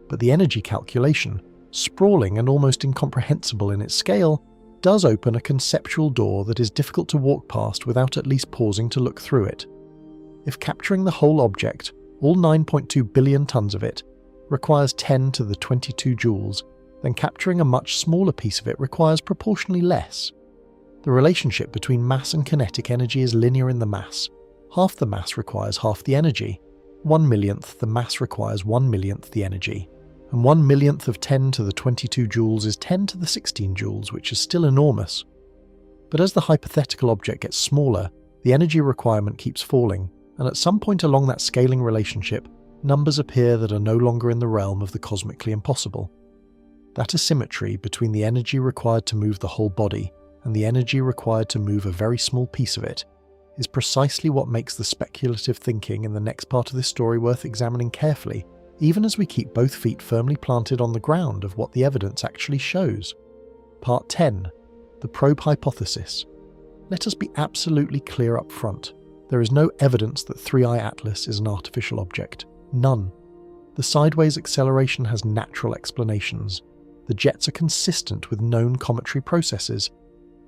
But the energy calculation, sprawling and almost incomprehensible in its scale, does open a conceptual door that is difficult to walk past without at least pausing to look through it. If capturing the whole object, all 9.2 billion tons of it, requires 10 to the 22 joules, then capturing a much smaller piece of it requires proportionally less. The relationship between mass and kinetic energy is linear in the mass. Half the mass requires half the energy. 1/millionth the mass requires 1/millionth the energy. And 1/millionth of 10 to the 22 joules is 10 to the 16 joules, which is still enormous. But as the hypothetical object gets smaller, the energy requirement keeps falling, and at some point along that scaling relationship, numbers appear that are no longer in the realm of the cosmically impossible. That asymmetry between the energy required to move the whole body and the energy required to move a very small piece of it is precisely what makes the speculative thinking in the next part of this story worth examining carefully, even as we keep both feet firmly planted on the ground of what the evidence actually shows. Part 10. The Probe Hypothesis. Let us be absolutely clear up front. There is no evidence that 3I Atlas is an artificial object. None. The sideways acceleration has natural explanations. The jets are consistent with known cometary processes.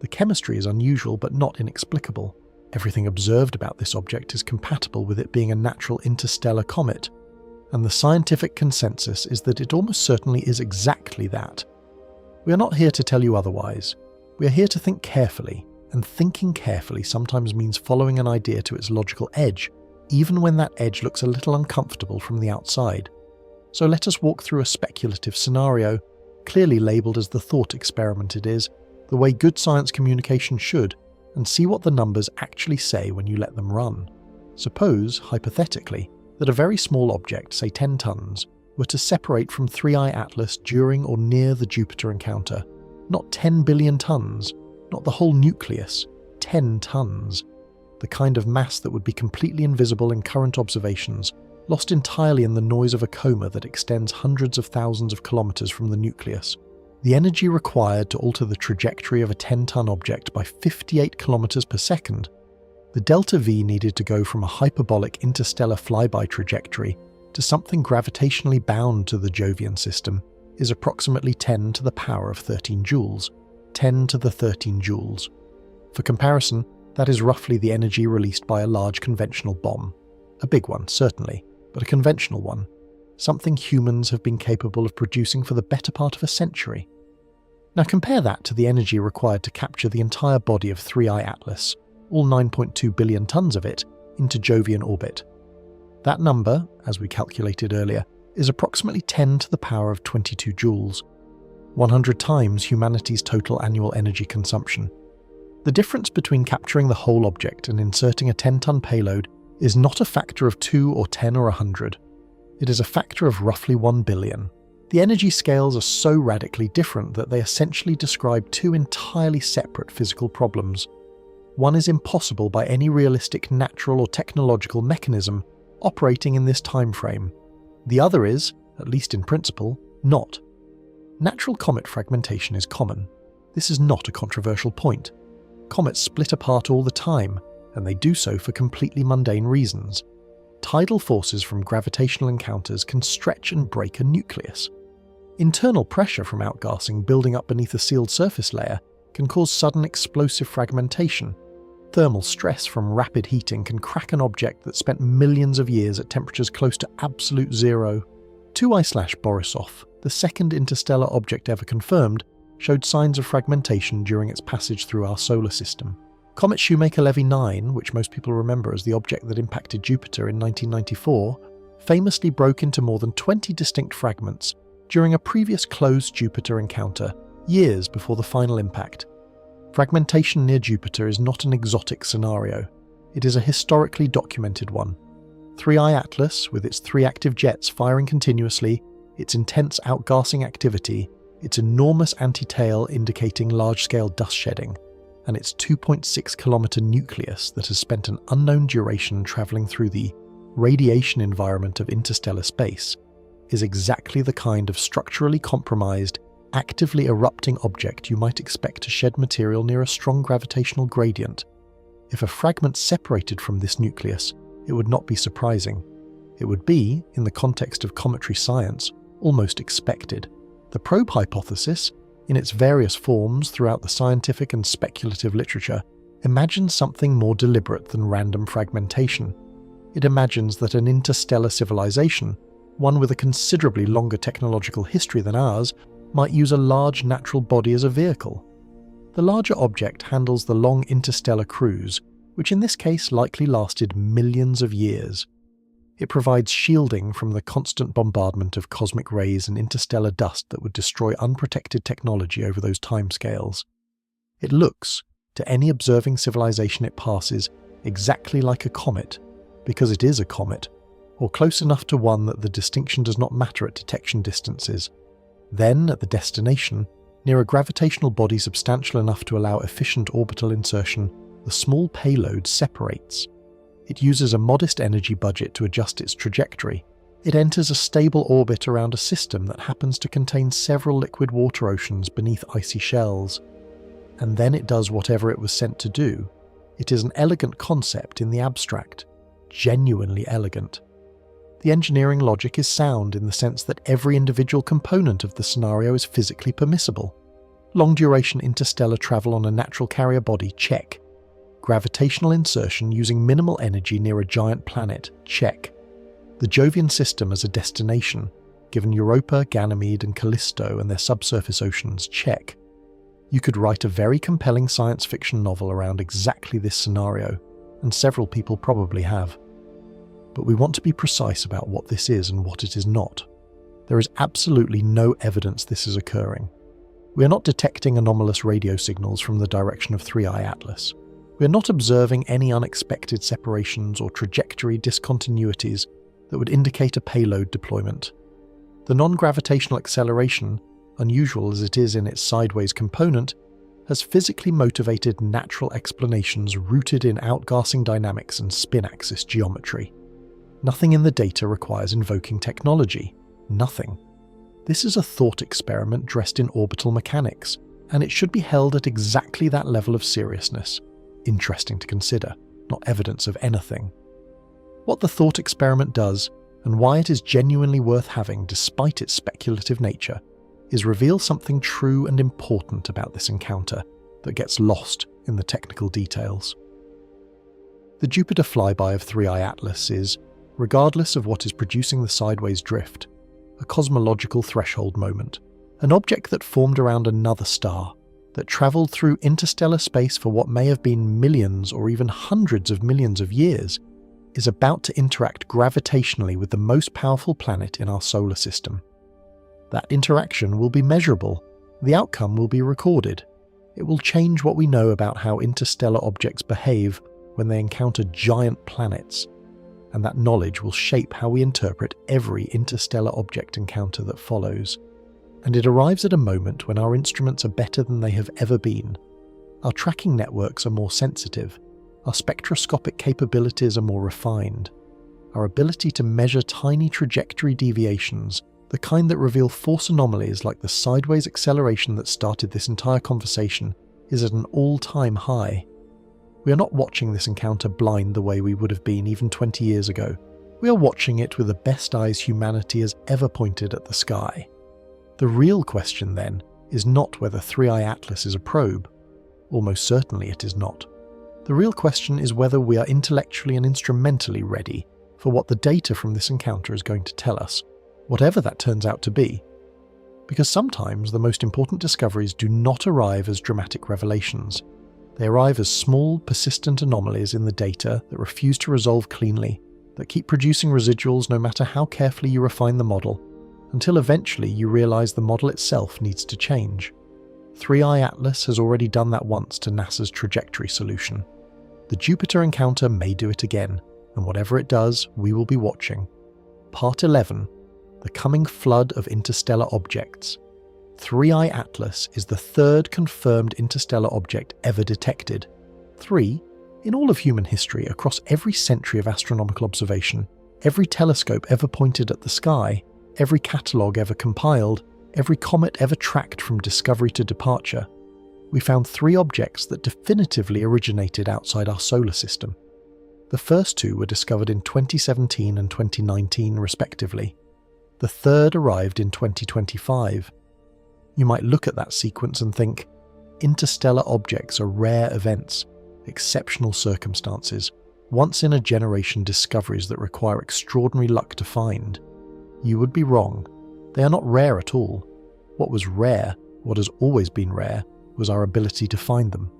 The chemistry is unusual but not inexplicable. Everything observed about this object is compatible with it being a natural interstellar comet. And the scientific consensus is that it almost certainly is exactly that. We are not here to tell you otherwise. We are here to think carefully, and thinking carefully sometimes means following an idea to its logical edge, even when that edge looks a little uncomfortable from the outside. So let us walk through a speculative scenario, clearly labelled as the thought experiment it is, the way good science communication should, and see what the numbers actually say when you let them run. Suppose, hypothetically, that a very small object, say 10 tons, were to separate from 3I Atlas during or near the Jupiter encounter. Not 10 billion tons, not the whole nucleus, 10 tons. The kind of mass that would be completely invisible in current observations, lost entirely in the noise of a coma that extends hundreds of thousands of kilometers from the nucleus. The energy required to alter the trajectory of a 10-ton object by 58 kilometers per second. The delta V needed to go from a hyperbolic interstellar flyby trajectory to something gravitationally bound to the Jovian system is approximately 10 to the power of 13 joules. 10 to the 13 joules. For comparison, that is roughly the energy released by a large conventional bomb. A big one, certainly, but a conventional one. Something humans have been capable of producing for the better part of a century. Now compare that to the energy required to capture the entire body of 3I Atlas, all 9.2 billion tons of it, into Jovian orbit. That number, as we calculated earlier, is approximately 10 to the power of 22 joules, 100 times humanity's total annual energy consumption. The difference between capturing the whole object and inserting a 10-ton payload is not a factor of 2 or 10 or 100. It is a factor of roughly 1 billion. The energy scales are so radically different that they essentially describe two entirely separate physical problems. One is impossible by any realistic natural or technological mechanism operating in this time frame. The other is, at least in principle, not. Natural comet fragmentation is common. This is not a controversial point. Comets split apart all the time, and they do so for completely mundane reasons. Tidal forces from gravitational encounters can stretch and break a nucleus. Internal pressure from outgassing building up beneath a sealed surface layer can cause sudden explosive fragmentation. Thermal stress from rapid heating can crack an object that spent millions of years at temperatures close to absolute zero. 2I/Borisov, the second interstellar object ever confirmed, showed signs of fragmentation during its passage through our solar system. Comet Shoemaker-Levy 9, which most people remember as the object that impacted Jupiter in 1994, famously broke into more than 20 distinct fragments during a previous closed Jupiter encounter, years before the final impact. Fragmentation near Jupiter is not an exotic scenario. It is a historically documented one. 3I Atlas, with its 3 active jets firing continuously, its intense outgassing activity, its enormous anti-tail indicating large-scale dust shedding, and its 2.6-kilometre nucleus that has spent an unknown duration travelling through the radiation environment of interstellar space, is exactly the kind of structurally compromised, actively erupting object you might expect to shed material near a strong gravitational gradient. If a fragment separated from this nucleus, it would not be surprising. It would be, in the context of cometary science, almost expected. The probe hypothesis, in its various forms throughout the scientific and speculative literature, imagines something more deliberate than random fragmentation. It imagines that an interstellar civilization, one with a considerably longer technological history than ours, might use a large natural body as a vehicle. The larger object handles the long interstellar cruise, which in this case likely lasted millions of years. It provides shielding from the constant bombardment of cosmic rays and interstellar dust that would destroy unprotected technology over those timescales. It looks, to any observing civilization it passes, exactly like a comet, because it is a comet, or close enough to one that the distinction does not matter at detection distances. Then, at the destination, near a gravitational body substantial enough to allow efficient orbital insertion, the small payload separates. It uses a modest energy budget to adjust its trajectory. It enters a stable orbit around a system that happens to contain several liquid water oceans beneath icy shells. And then it does whatever it was sent to do. It is an elegant concept in the abstract, genuinely elegant. The engineering logic is sound in the sense that every individual component of the scenario is physically permissible. Long-duration interstellar travel on a natural carrier body, check. Gravitational insertion using minimal energy near a giant planet, check. The Jovian system as a destination, given Europa, Ganymede and Callisto and their subsurface oceans, check. You could write a very compelling science fiction novel around exactly this scenario, and several people probably have. But we want to be precise about what this is and what it is not. There is absolutely no evidence this is occurring. We are not detecting anomalous radio signals from the direction of 3I Atlas. We are not observing any unexpected separations or trajectory discontinuities that would indicate a payload deployment. The non-gravitational acceleration, unusual as it is in its sideways component, has physically motivated natural explanations rooted in outgassing dynamics and spin-axis geometry. Nothing in the data requires invoking technology. Nothing. This is a thought experiment dressed in orbital mechanics, and it should be held at exactly that level of seriousness. Interesting to consider, not evidence of anything. What the thought experiment does, and why it is genuinely worth having despite its speculative nature, is reveal something true and important about this encounter that gets lost in the technical details. The Jupiter flyby of 3I Atlas is, regardless of what is producing the sideways drift, a cosmological threshold moment, an object that formed around another star, that travelled through interstellar space for what may have been millions or even hundreds of millions of years, is about to interact gravitationally with the most powerful planet in our solar system. That interaction will be measurable. The outcome will be recorded. It will change what we know about how interstellar objects behave when they encounter giant planets, and that knowledge will shape how we interpret every interstellar object encounter that follows. And it arrives at a moment when our instruments are better than they have ever been. Our tracking networks are more sensitive. Our spectroscopic capabilities are more refined. Our ability to measure tiny trajectory deviations, the kind that reveal force anomalies like the sideways acceleration that started this entire conversation, is at an all-time high. We are not watching this encounter blind the way we would have been even 20 years ago. We are watching it with the best eyes humanity has ever pointed at the sky. The real question, then, is not whether 3I Atlas is a probe. Almost certainly it is not. The real question is whether we are intellectually and instrumentally ready for what the data from this encounter is going to tell us, whatever that turns out to be. Because sometimes the most important discoveries do not arrive as dramatic revelations. They arrive as small, persistent anomalies in the data that refuse to resolve cleanly, that keep producing residuals no matter how carefully you refine the model, until eventually you realize the model itself needs to change. 3i Atlas has already done that once to NASA's trajectory solution. The Jupiter encounter may do it again, and whatever it does, we will be watching. Part 11. The coming flood of interstellar objects. 3i Atlas is the third confirmed interstellar object ever detected. 3. In all of human history, across every century of astronomical observation, every telescope ever pointed at the sky, every catalogue ever compiled, every comet ever tracked from discovery to departure, we found 3 objects that definitively originated outside our solar system. The first 2 were discovered in 2017 and 2019 respectively. The third arrived in 2025. You might look at that sequence and think, interstellar objects are rare events, exceptional circumstances, once-in-a-generation discoveries that require extraordinary luck to find. You would be wrong. They are not rare at all. What was rare, what has always been rare, was our ability to find them.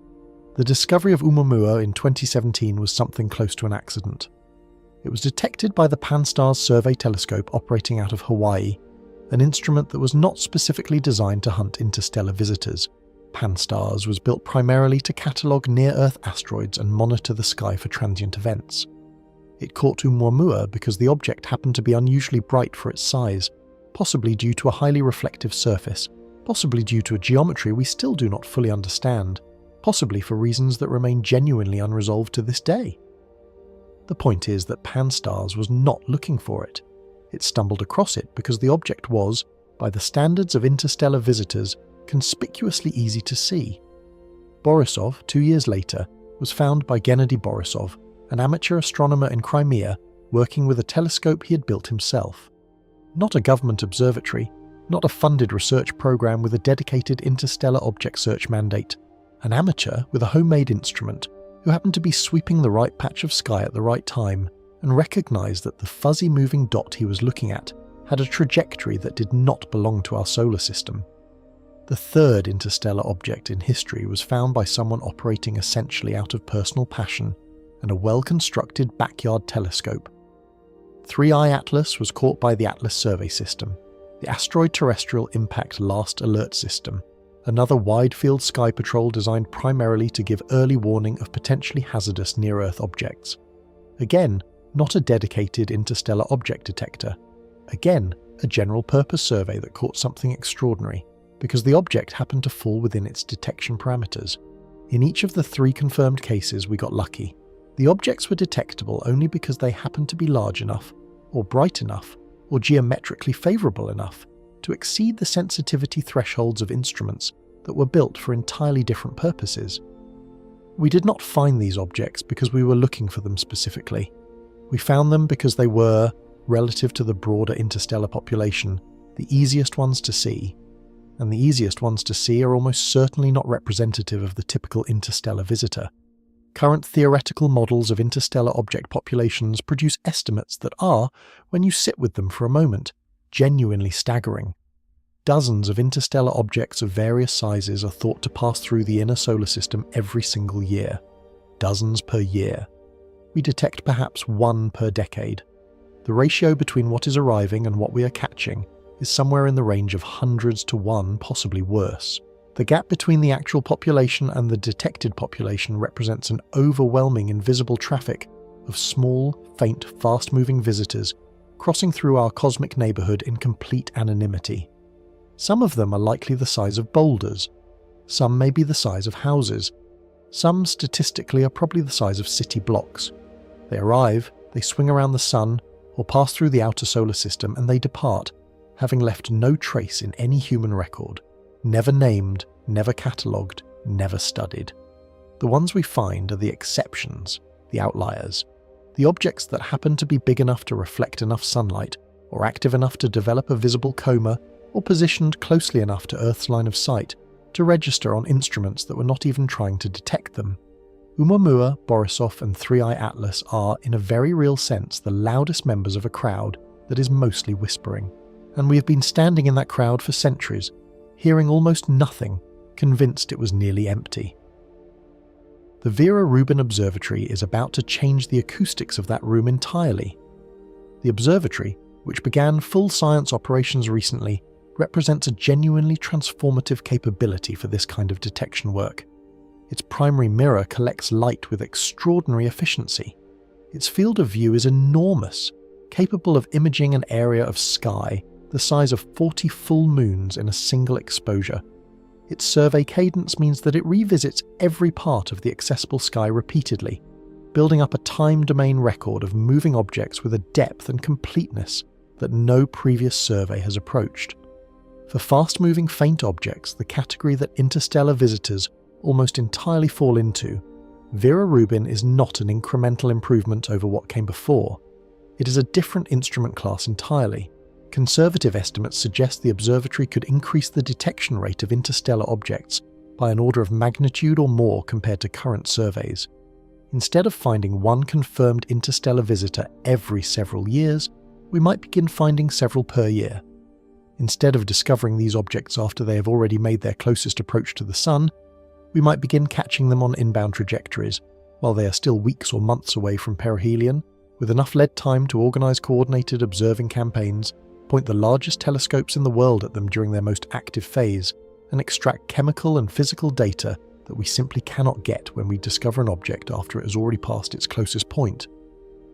The discovery of Oumuamua in 2017 was something close to an accident. It was detected by the Pan-STARRS survey telescope operating out of Hawaii, an instrument that was not specifically designed to hunt interstellar visitors. Pan-STARRS was built primarily to catalogue near-Earth asteroids and monitor the sky for transient events. It caught Oumuamua because the object happened to be unusually bright for its size, possibly due to a highly reflective surface, possibly due to a geometry we still do not fully understand, possibly for reasons that remain genuinely unresolved to this day. The point is that Pan-STARRS was not looking for it. It stumbled across it because the object was, by the standards of interstellar visitors, conspicuously easy to see. Borisov, 2 years later, was found by Gennady Borisov, an amateur astronomer in Crimea, working with a telescope he had built himself. Not a government observatory, not a funded research program with a dedicated interstellar object search mandate. An amateur with a homemade instrument who happened to be sweeping the right patch of sky at the right time and recognized that the fuzzy moving dot he was looking at had a trajectory that did not belong to our solar system. The third interstellar object in history was found by someone operating essentially out of personal passion and a well-constructed backyard telescope. 3i Atlas was caught by the Atlas Survey System, the Asteroid Terrestrial Impact Last Alert System, another wide-field sky patrol designed primarily to give early warning of potentially hazardous near-Earth objects. Again, not a dedicated interstellar object detector. Again, a general-purpose survey that caught something extraordinary, because the object happened to fall within its detection parameters. In each of the 3 confirmed cases, we got lucky. The objects were detectable only because they happened to be large enough, or bright enough, or geometrically favourable enough to exceed the sensitivity thresholds of instruments that were built for entirely different purposes. We did not find these objects because we were looking for them specifically. We found them because they were, relative to the broader interstellar population, the easiest ones to see. And the easiest ones to see are almost certainly not representative of the typical interstellar visitor. Current theoretical models of interstellar object populations produce estimates that are, when you sit with them for a moment, genuinely staggering. Dozens of interstellar objects of various sizes are thought to pass through the inner solar system every single year. Dozens per year. We detect perhaps 1 per decade. The ratio between what is arriving and what we are catching is somewhere in the range of hundreds to 1, possibly worse. The gap between the actual population and the detected population represents an overwhelming invisible traffic of small, faint, fast-moving visitors crossing through our cosmic neighbourhood in complete anonymity. Some of them are likely the size of boulders. Some may be the size of houses. Some, statistically, are probably the size of city blocks. They arrive, they swing around the sun, or pass through the outer solar system, and they depart, having left no trace in any human record. Never named, never catalogued, never studied. The ones we find are the exceptions, the outliers. The objects that happen to be big enough to reflect enough sunlight, or active enough to develop a visible coma, or positioned closely enough to Earth's line of sight to register on instruments that were not even trying to detect them. Oumuamua, Borisov and 3i Atlas are, in a very real sense, the loudest members of a crowd that is mostly whispering. And we have been standing in that crowd for centuries, hearing almost nothing, convinced it was nearly empty. The Vera Rubin Observatory is about to change the acoustics of that room entirely The observatory, which began full science operations recently, represents a genuinely transformative capability for this kind of detection work. Its primary mirror collects light with extraordinary efficiency. Its field of view is enormous, capable of imaging an area of sky the size of 40 full moons in a single exposure. Its survey cadence means that it revisits every part of the accessible sky repeatedly, building up a time domain record of moving objects with a depth and completeness that no previous survey has approached. For fast-moving faint objects, the category that interstellar visitors almost entirely fall into, Vera Rubin is not an incremental improvement over what came before. It is a different instrument class entirely. Conservative estimates suggest the observatory could increase the detection rate of interstellar objects by an order of magnitude or more compared to current surveys. Instead of finding one confirmed interstellar visitor every several years, we might begin finding several per year. Instead of discovering these objects after they have already made their closest approach to the Sun, we might begin catching them on inbound trajectories, while they are still weeks or months away from perihelion, with enough lead time to organise coordinated observing campaigns, point the largest telescopes in the world at them during their most active phase, and extract chemical and physical data that we simply cannot get when we discover an object after it has already passed its closest point.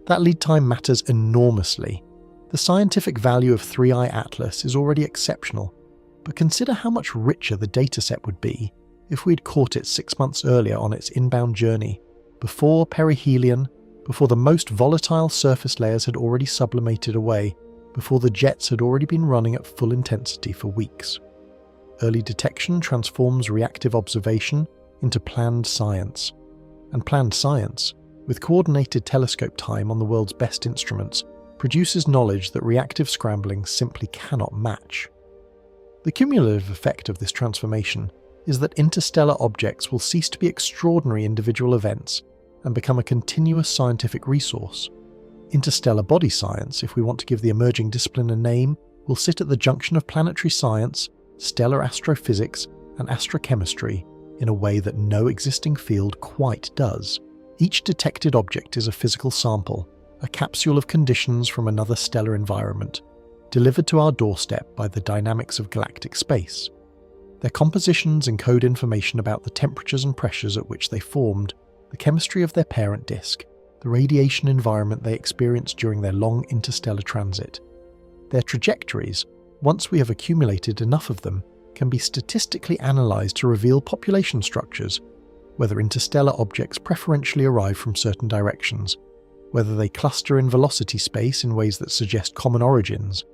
That lead time matters enormously. The scientific value of 3i Atlas is already exceptional, but consider how much richer the dataset would be if we had caught it 6 months earlier on its inbound journey, before perihelion, before the most volatile surface layers had already sublimated away, before the jets had already been running at full intensity for weeks. Early detection transforms reactive observation into planned science. And planned science, with coordinated telescope time on the world's best instruments, produces knowledge that reactive scrambling simply cannot match. The cumulative effect of this transformation is that interstellar objects will cease to be extraordinary individual events and become a continuous scientific resource. Interstellar body science, if we want to give the emerging discipline a name, will sit at the junction of planetary science, stellar astrophysics, and astrochemistry in a way that no existing field quite does. Each detected object is a physical sample, a capsule of conditions from another stellar environment, delivered to our doorstep by the dynamics of galactic space. Their compositions encode information about the temperatures and pressures at which they formed, the chemistry of their parent disk, the radiation environment they experienced during their long interstellar transit. Their trajectories, once we have accumulated enough of them, can be statistically analysed to reveal population structures, whether interstellar objects preferentially arrive from certain directions, whether they cluster in velocity space in ways that suggest common origins,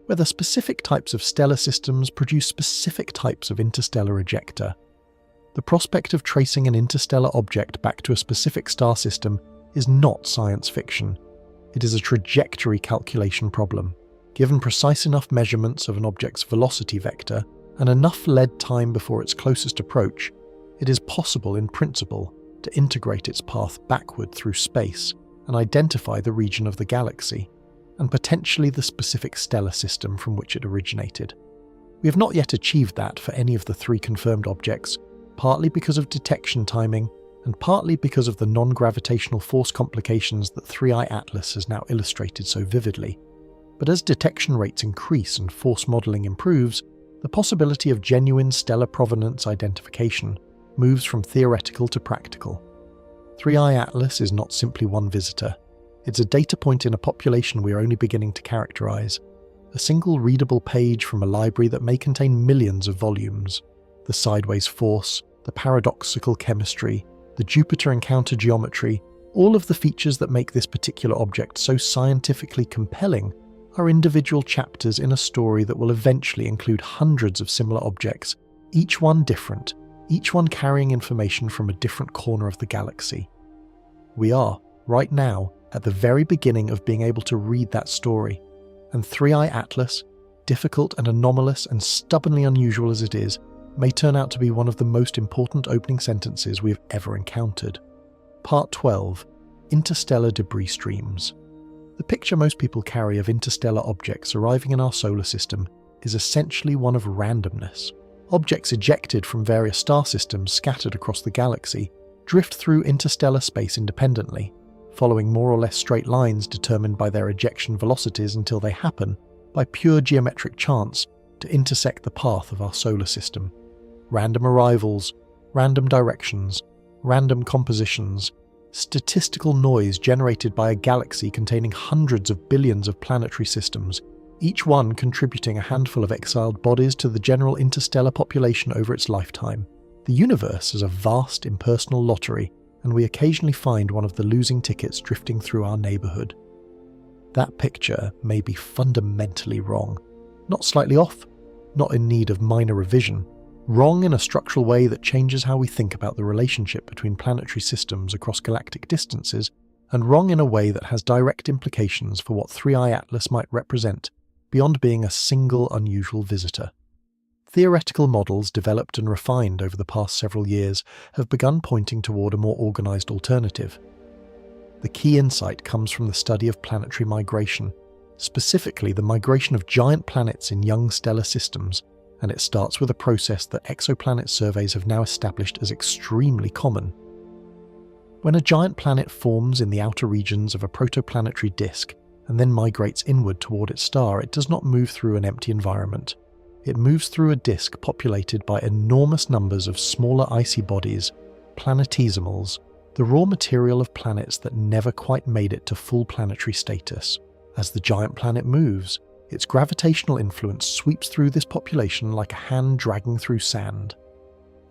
whether specific types of stellar systems produce specific types of interstellar ejecta. The prospect of tracing an interstellar object back to a specific star system is not science fiction. It is a trajectory calculation problem. Given precise enough measurements of an object's velocity vector and enough lead time before its closest approach, it is possible in principle to integrate its path backward through space and identify the region of the galaxy, and potentially the specific stellar system from which it originated. We have not yet achieved that for any of the 3 confirmed objects, partly because of detection timing, and partly because of the non-gravitational force complications that 3i Atlas has now illustrated so vividly. But as detection rates increase and force modelling improves, the possibility of genuine stellar provenance identification moves from theoretical to practical. 3i Atlas is not simply one visitor. It's a data point in a population we are only beginning to characterise. A single readable page from a library that may contain millions of volumes. The sideways force, the paradoxical chemistry, the Jupiter encounter geometry, all of the features that make this particular object so scientifically compelling are individual chapters in a story that will eventually include hundreds of similar objects, each one different, each one carrying information from a different corner of the galaxy. We are, right now, at the very beginning of being able to read that story, and 3i Atlas, difficult and anomalous and stubbornly unusual as it is, may turn out to be one of the most important opening sentences we have ever encountered. Part 12. Interstellar Debris Streams. The picture most people carry of interstellar objects arriving in our solar system is essentially one of randomness. Objects ejected from various star systems scattered across the galaxy drift through interstellar space independently, following more or less straight lines determined by their ejection velocities until they happen, by pure geometric chance, to intersect the path of our solar system. Random arrivals, random directions, random compositions, statistical noise generated by a galaxy containing hundreds of billions of planetary systems, each one contributing a handful of exiled bodies to the general interstellar population over its lifetime. The universe is a vast impersonal lottery, and we occasionally find one of the losing tickets drifting through our neighbourhood. That picture may be fundamentally wrong. Not slightly off, not in need of minor revision. Wrong in a structural way that changes how we think about the relationship between planetary systems across galactic distances, and wrong in a way that has direct implications for what 3i Atlas might represent, beyond being a single unusual visitor. Theoretical models developed and refined over the past several years have begun pointing toward a more organised alternative. The key insight comes from the study of planetary migration, specifically the migration of giant planets in young stellar systems, and it starts with a process that exoplanet surveys have now established as extremely common. When a giant planet forms in the outer regions of a protoplanetary disk and then migrates inward toward its star, it does not move through an empty environment. It moves through a disk populated by enormous numbers of smaller icy bodies, planetesimals, the raw material of planets that never quite made it to full planetary status. As the giant planet moves, its gravitational influence sweeps through this population like a hand dragging through sand.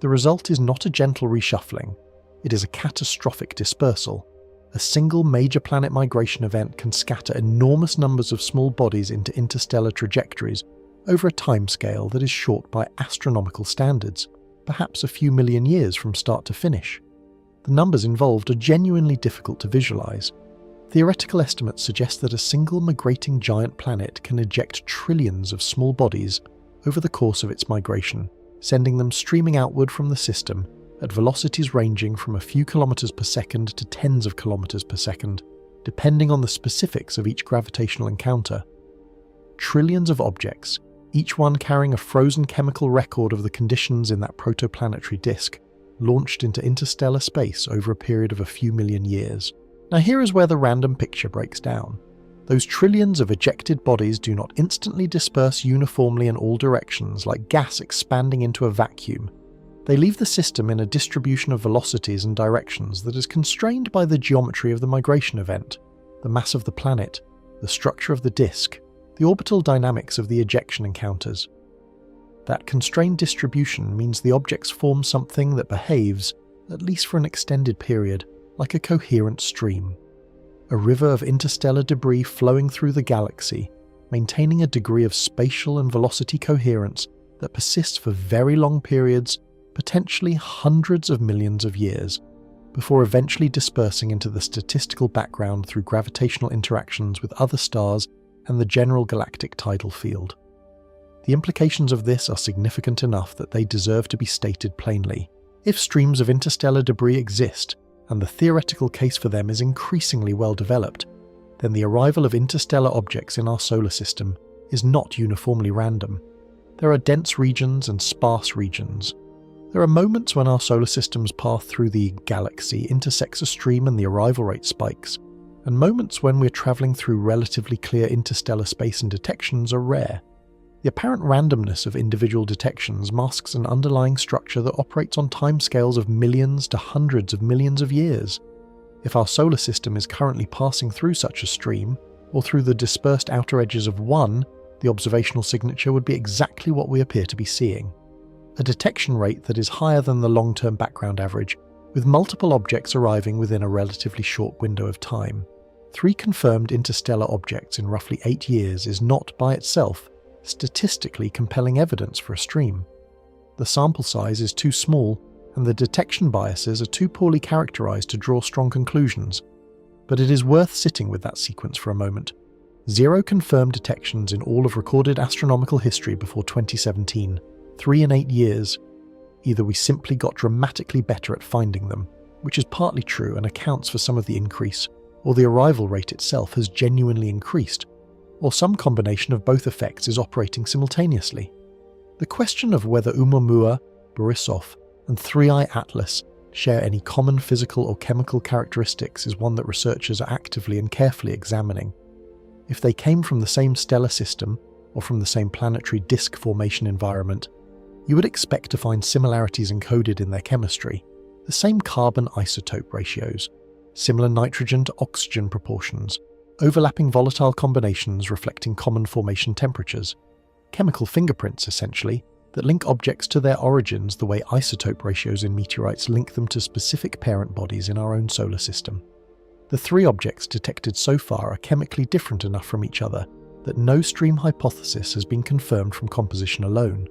The result is not a gentle reshuffling, it is a catastrophic dispersal. A single major planet migration event can scatter enormous numbers of small bodies into interstellar trajectories over a timescale that is short by astronomical standards, perhaps a few million years from start to finish. The numbers involved are genuinely difficult to visualize. Theoretical estimates suggest that a single migrating giant planet can eject trillions of small bodies over the course of its migration, sending them streaming outward from the system at velocities ranging from a few kilometers per second to tens of kilometers per second, depending on the specifics of each gravitational encounter. Trillions of objects, each one carrying a frozen chemical record of the conditions in that protoplanetary disk, launched into interstellar space over a period of a few million years. Now here is where the random picture breaks down. Those trillions of ejected bodies do not instantly disperse uniformly in all directions like gas expanding into a vacuum. They leave the system in a distribution of velocities and directions that is constrained by the geometry of the migration event, the mass of the planet, the structure of the disk, the orbital dynamics of the ejection encounters. That constrained distribution means the objects form something that behaves, at least for an extended period, like a coherent stream. A river of interstellar debris flowing through the galaxy, maintaining a degree of spatial and velocity coherence that persists for very long periods, potentially hundreds of millions of years, before eventually dispersing into the statistical background through gravitational interactions with other stars and the general galactic tidal field. The implications of this are significant enough that they deserve to be stated plainly. If streams of interstellar debris exist, and the theoretical case for them is increasingly well developed, then the arrival of interstellar objects in our solar system is not uniformly random. There are dense regions and sparse regions. There are moments when our solar system's path through the galaxy intersects a stream and the arrival rate spikes, and moments when we're travelling through relatively clear interstellar space and detections are rare. The apparent randomness of individual detections masks an underlying structure that operates on timescales of millions to hundreds of millions of years. If our solar system is currently passing through such a stream, or through the dispersed outer edges of one, the observational signature would be exactly what we appear to be seeing. A detection rate that is higher than the long-term background average, with multiple objects arriving within a relatively short window of time. 3 confirmed interstellar objects in roughly 8 years is not, by itself, statistically compelling evidence for a stream. The sample size is too small, and the detection biases are too poorly characterized to draw strong conclusions. But it is worth sitting with that sequence for a moment. 0 confirmed detections in all of recorded astronomical history before 2017, 3 in 8 years. Either we simply got dramatically better at finding them, which is partly true and accounts for some of the increase, or the arrival rate itself has genuinely increased, or some combination of both effects is operating simultaneously. The question of whether Oumuamua, Borisov, and 3i Atlas share any common physical or chemical characteristics is one that researchers are actively and carefully examining. If they came from the same stellar system or from the same planetary disk formation environment, you would expect to find similarities encoded in their chemistry, the same carbon isotope ratios, similar nitrogen to oxygen proportions, overlapping volatile combinations reflecting common formation temperatures, chemical fingerprints essentially, that link objects to their origins the way isotope ratios in meteorites link them to specific parent bodies in our own solar system. The 3 objects detected so far are chemically different enough from each other that no stream hypothesis has been confirmed from composition alone.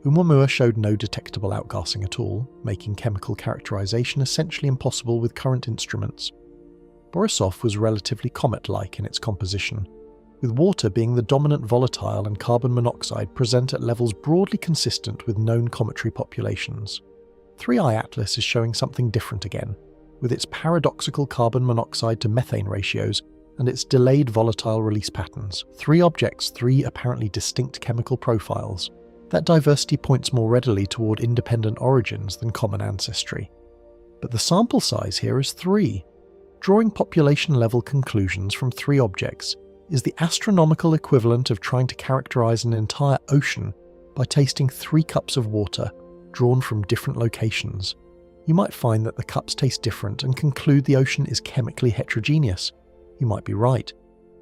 Oumuamua showed no detectable outgassing at all, making chemical characterization essentially impossible with current instruments. Borisov was relatively comet-like in its composition, with water being the dominant volatile and carbon monoxide present at levels broadly consistent with known cometary populations. 3I Atlas is showing something different again, with its paradoxical carbon monoxide to methane ratios and its delayed volatile release patterns. 3 objects, 3 apparently distinct chemical profiles. That diversity points more readily toward independent origins than common ancestry. But the sample size here is 3. Drawing population-level conclusions from 3 objects is the astronomical equivalent of trying to characterize an entire ocean by tasting 3 cups of water drawn from different locations. You might find that the cups taste different and conclude the ocean is chemically heterogeneous. You might be right.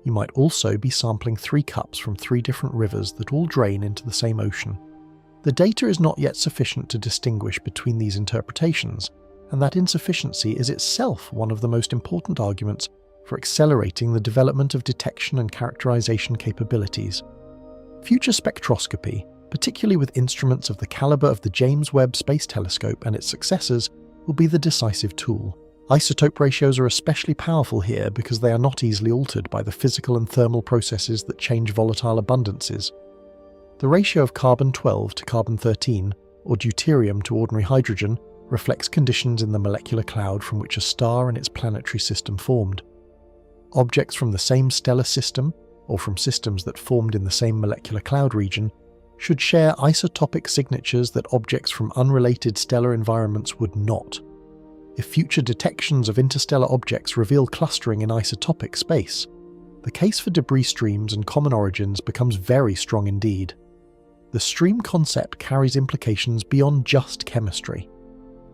You might also be sampling 3 cups from 3 different rivers that all drain into the same ocean. The data is not yet sufficient to distinguish between these interpretations, and that insufficiency is itself one of the most important arguments for accelerating the development of detection and characterization capabilities. Future spectroscopy, particularly with instruments of the caliber of the James Webb Space Telescope and its successors, will be the decisive tool. Isotope ratios are especially powerful here because they are not easily altered by the physical and thermal processes that change volatile abundances. The ratio of carbon-12 to carbon-13, or deuterium to ordinary hydrogen, reflects conditions in the molecular cloud from which a star and its planetary system formed. Objects from the same stellar system, or from systems that formed in the same molecular cloud region, should share isotopic signatures that objects from unrelated stellar environments would not. If future detections of interstellar objects reveal clustering in isotopic space, the case for debris streams and common origins becomes very strong indeed. The stream concept carries implications beyond just chemistry.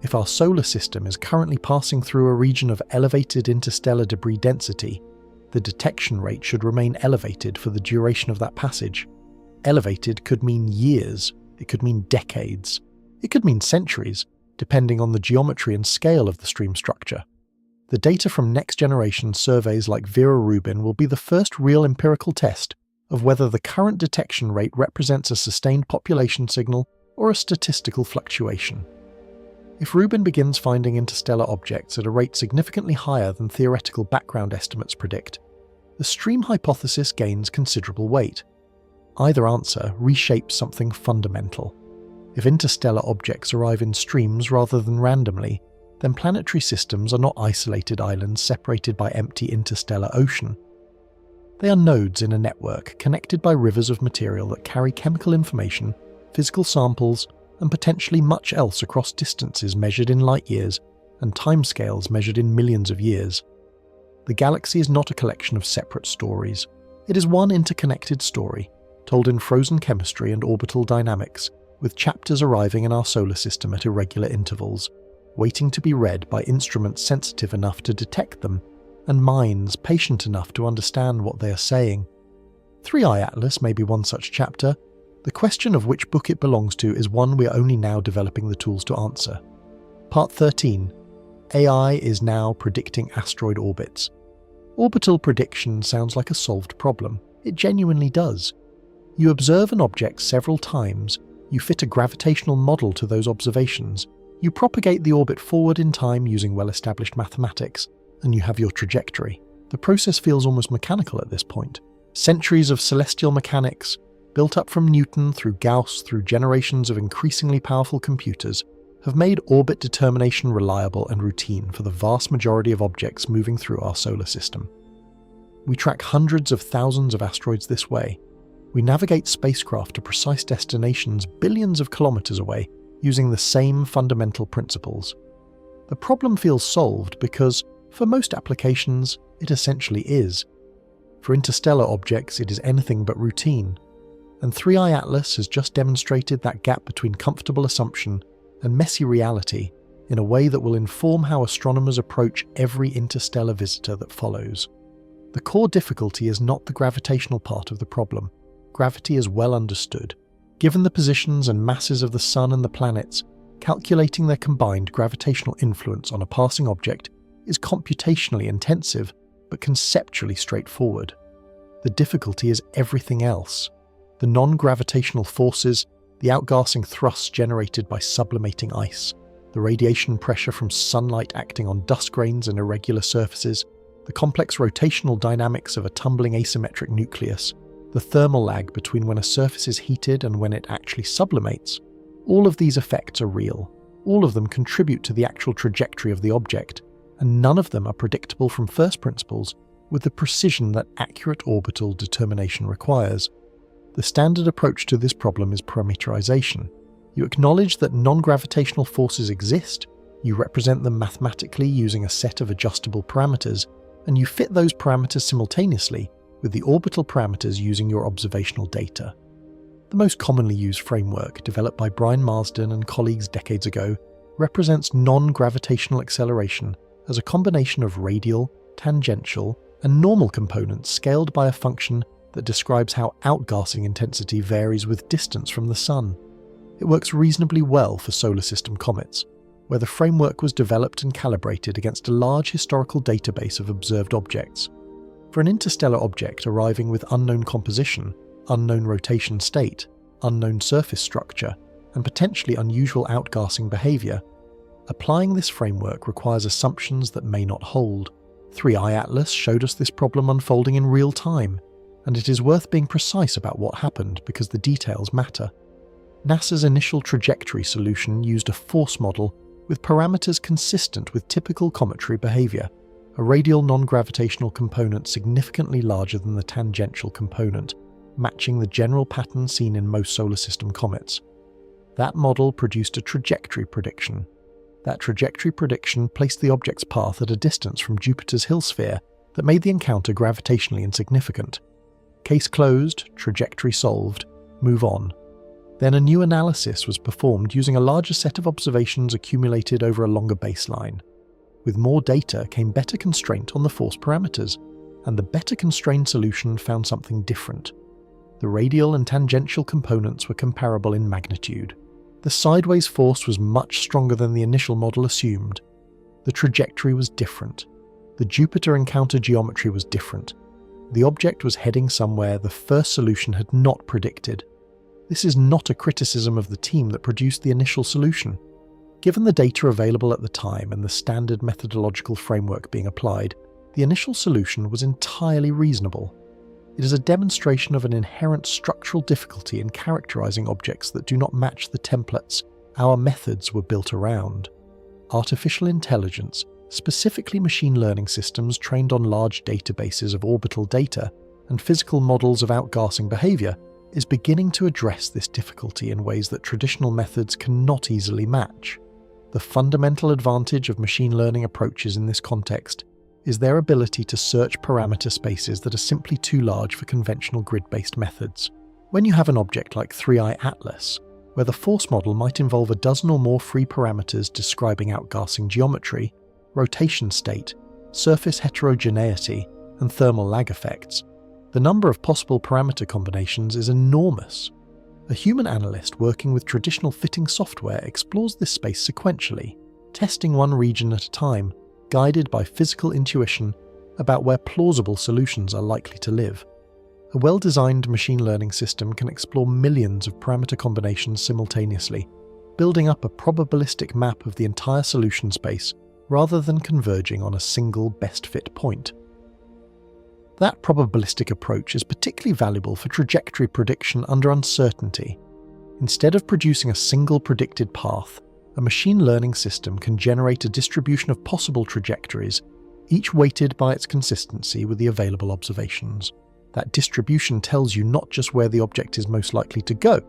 If our solar system is currently passing through a region of elevated interstellar debris density, the detection rate should remain elevated for the duration of that passage. Elevated could mean years, it could mean decades, it could mean centuries, depending on the geometry and scale of the stream structure. The data from next-generation surveys like Vera Rubin will be the first real empirical test of whether the current detection rate represents a sustained population signal or a statistical fluctuation. If Rubin begins finding interstellar objects at a rate significantly higher than theoretical background estimates predict, the stream hypothesis gains considerable weight. Either answer reshapes something fundamental. If interstellar objects arrive in streams rather than randomly, then planetary systems are not isolated islands separated by empty interstellar ocean. They are nodes in a network connected by rivers of material that carry chemical information, physical samples, and potentially much else across distances measured in light years and timescales measured in millions of years. The galaxy is not a collection of separate stories. It is one interconnected story, told in frozen chemistry and orbital dynamics, with chapters arriving in our solar system at irregular intervals, waiting to be read by instruments sensitive enough to detect them, and minds patient enough to understand what they are saying. 3I Atlas may be one such chapter. The question of which book it belongs to is one we are only now developing the tools to answer. Part 13. AI is now predicting asteroid orbits. Orbital prediction sounds like a solved problem. It genuinely does. You observe an object several times, you fit a gravitational model to those observations, you propagate the orbit forward in time using well-established mathematics, and you have your trajectory. The process feels almost mechanical at this point. Centuries of celestial mechanics, built up from Newton through Gauss through generations of increasingly powerful computers, have made orbit determination reliable and routine for the vast majority of objects moving through our solar system. We track hundreds of thousands of asteroids this way. We navigate spacecraft to precise destinations billions of kilometers away using the same fundamental principles. The problem feels solved because, for most applications, it essentially is. For interstellar objects, it is anything but routine, and 3i Atlas has just demonstrated that gap between comfortable assumption and messy reality in a way that will inform how astronomers approach every interstellar visitor that follows. The core difficulty is not the gravitational part of the problem. Gravity is well understood. Given the positions and masses of the Sun and the planets, calculating their combined gravitational influence on a passing object is computationally intensive, but conceptually straightforward. The difficulty is everything else. The non-gravitational forces, the outgassing thrusts generated by sublimating ice, the radiation pressure from sunlight acting on dust grains and irregular surfaces, the complex rotational dynamics of a tumbling asymmetric nucleus, the thermal lag between when a surface is heated and when it actually sublimates. All of these effects are real. All of them contribute to the actual trajectory of the object, and none of them are predictable from first principles with the precision that accurate orbital determination requires. The standard approach to this problem is parameterization. You acknowledge that non-gravitational forces exist, you represent them mathematically using a set of adjustable parameters, and you fit those parameters simultaneously with the orbital parameters using your observational data. The most commonly used framework, developed by Brian Marsden and colleagues decades ago, represents non-gravitational acceleration as a combination of radial, tangential, and normal components scaled by a function that describes how outgassing intensity varies with distance from the Sun. It works reasonably well for solar system comets, where the framework was developed and calibrated against a large historical database of observed objects. For an interstellar object arriving with unknown composition, unknown rotation state, unknown surface structure, and potentially unusual outgassing behavior, applying this framework requires assumptions that may not hold. 3i Atlas showed us this problem unfolding in real time, and it is worth being precise about what happened because the details matter. NASA's initial trajectory solution used a force model with parameters consistent with typical cometary behavior, a radial non-gravitational component significantly larger than the tangential component, matching the general pattern seen in most solar system comets. That model produced a trajectory prediction. That trajectory prediction placed the object's path at a distance from Jupiter's Hill sphere that made the encounter gravitationally insignificant. Case closed, trajectory solved, move on. Then a new analysis was performed using a larger set of observations accumulated over a longer baseline. With more data came better constraint on the force parameters, and the better constrained solution found something different. The radial and tangential components were comparable in magnitude. The sideways force was much stronger than the initial model assumed. The trajectory was different. The Jupiter encounter geometry was different. The object was heading somewhere the first solution had not predicted. This is not a criticism of the team that produced the initial solution. Given the data available at the time and the standard methodological framework being applied, the initial solution was entirely reasonable. It is a demonstration of an inherent structural difficulty in characterizing objects that do not match the templates our methods were built around. Artificial intelligence, specifically machine learning systems trained on large databases of orbital data and physical models of outgassing behavior, is beginning to address this difficulty in ways that traditional methods cannot easily match. The fundamental advantage of machine learning approaches in this context is their ability to search parameter spaces that are simply too large for conventional grid-based methods. When you have an object like 3i Atlas, where the force model might involve a dozen or more free parameters describing outgassing geometry, rotation state, surface heterogeneity, and thermal lag effects, the number of possible parameter combinations is enormous. A human analyst working with traditional fitting software explores this space sequentially, testing one region at a time, guided by physical intuition about where plausible solutions are likely to live. A well-designed machine learning system can explore millions of parameter combinations simultaneously, building up a probabilistic map of the entire solution space rather than converging on a single best-fit point. That probabilistic approach is particularly valuable for trajectory prediction under uncertainty. Instead of producing a single predicted path, a machine learning system can generate a distribution of possible trajectories, each weighted by its consistency with the available observations. That distribution tells you not just where the object is most likely to go,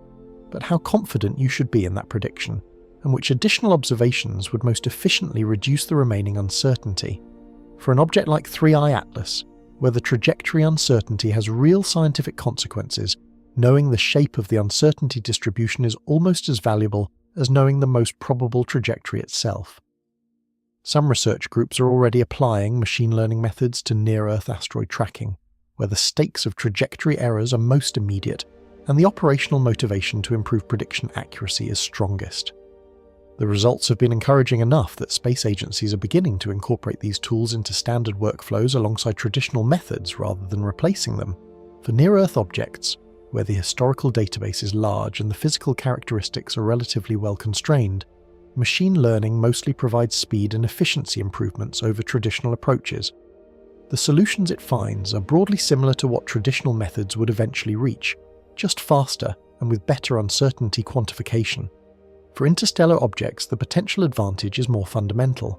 but how confident you should be in that prediction. and which additional observations would most efficiently reduce the remaining uncertainty. For an object like 3I Atlas, where the trajectory uncertainty has real scientific consequences, knowing the shape of the uncertainty distribution is almost as valuable as knowing the most probable trajectory itself. Some research groups are already applying machine learning methods to near-Earth asteroid tracking, where the stakes of trajectory errors are most immediate and the operational motivation to improve prediction accuracy is strongest. The results have been encouraging enough that space agencies are beginning to incorporate these tools into standard workflows alongside traditional methods rather than replacing them. For near-Earth objects, where the historical database is large and the physical characteristics are relatively well constrained, machine learning mostly provides speed and efficiency improvements over traditional approaches. The solutions it finds are broadly similar to what traditional methods would eventually reach, just faster and with better uncertainty quantification. For interstellar objects, the potential advantage is more fundamental.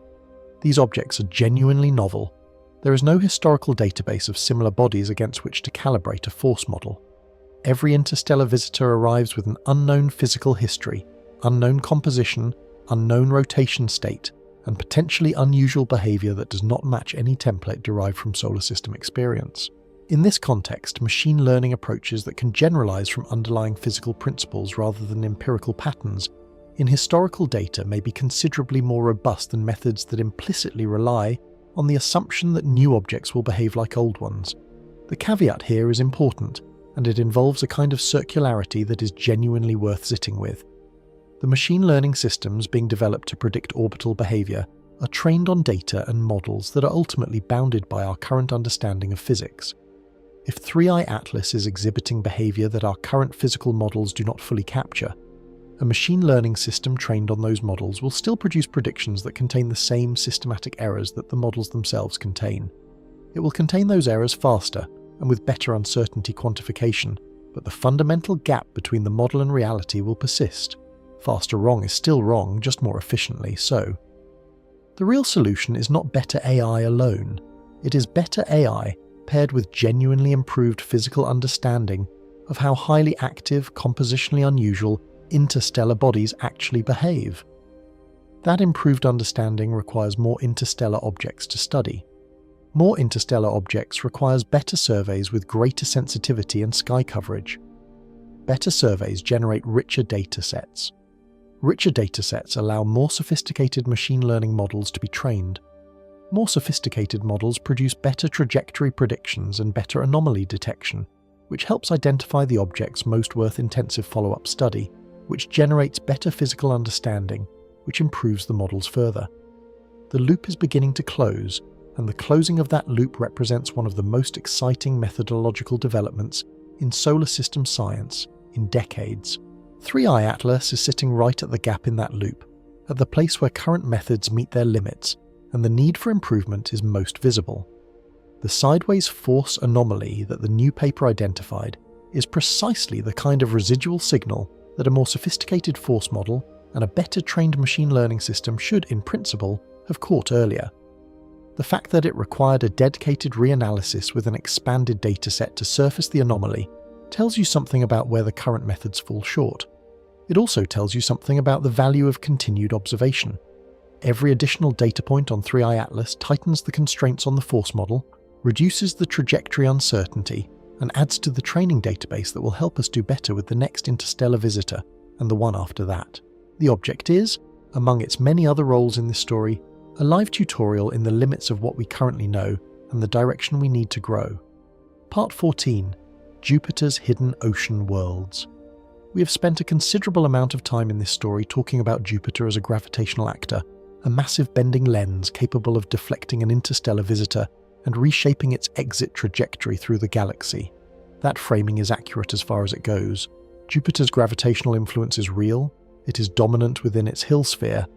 These objects are genuinely novel. There is no historical database of similar bodies against which to calibrate a force model. Every interstellar visitor arrives with an unknown physical history, unknown composition, unknown rotation state, and potentially unusual behavior that does not match any template derived from solar system experience. In this context, machine learning approaches that can generalize from underlying physical principles rather than empirical patterns in historical data may be considerably more robust than methods that implicitly rely on the assumption that new objects will behave like old ones. The caveat here is important, and it involves a kind of circularity that is genuinely worth sitting with. The machine learning systems being developed to predict orbital behavior are trained on data and models that are ultimately bounded by our current understanding of physics. If 3I Atlas is exhibiting behavior that our current physical models do not fully capture, a machine learning system trained on those models will still produce predictions that contain the same systematic errors that the models themselves contain. It will contain those errors faster and with better uncertainty quantification, but the fundamental gap between the model and reality will persist. Faster wrong is still wrong, just more efficiently so. The real solution is not better AI alone. It is better AI paired with genuinely improved physical understanding of how highly active, compositionally unusual interstellar bodies actually behave. That improved understanding requires more interstellar objects to study. More interstellar objects requires better surveys with greater sensitivity and sky coverage. Better surveys generate richer data sets. Richer datasets allow more sophisticated machine learning models to be trained. More sophisticated models produce better trajectory predictions and better anomaly detection, which helps identify the objects most worth intensive follow-up study, which generates better physical understanding, which improves the models further. The loop is beginning to close, and the closing of that loop represents one of the most exciting methodological developments in solar system science in decades. 3I Atlas is sitting right at the gap in that loop, at the place where current methods meet their limits, and the need for improvement is most visible. The sideways force anomaly that the new paper identified is precisely the kind of residual signal that a more sophisticated force model and a better trained machine learning system should, in principle, have caught earlier. The fact that it required a dedicated reanalysis with an expanded dataset to surface the anomaly tells you something about where the current methods fall short. It also tells you something about the value of continued observation. Every additional data point on 3I Atlas tightens the constraints on the force model, reduces the trajectory uncertainty, and adds to the training database that will help us do better with the next interstellar visitor and the one after that. The object is, among its many other roles in this story, a live tutorial in the limits of what we currently know and the direction we need to grow. Part 14. Jupiter's Hidden Ocean Worlds. We have spent a considerable amount of time in this story talking about Jupiter as a gravitational actor, a massive bending lens capable of deflecting an interstellar visitor and reshaping its exit trajectory through the galaxy. That framing is accurate as far as it goes. Jupiter's gravitational influence is real, it is dominant within its Hill sphere,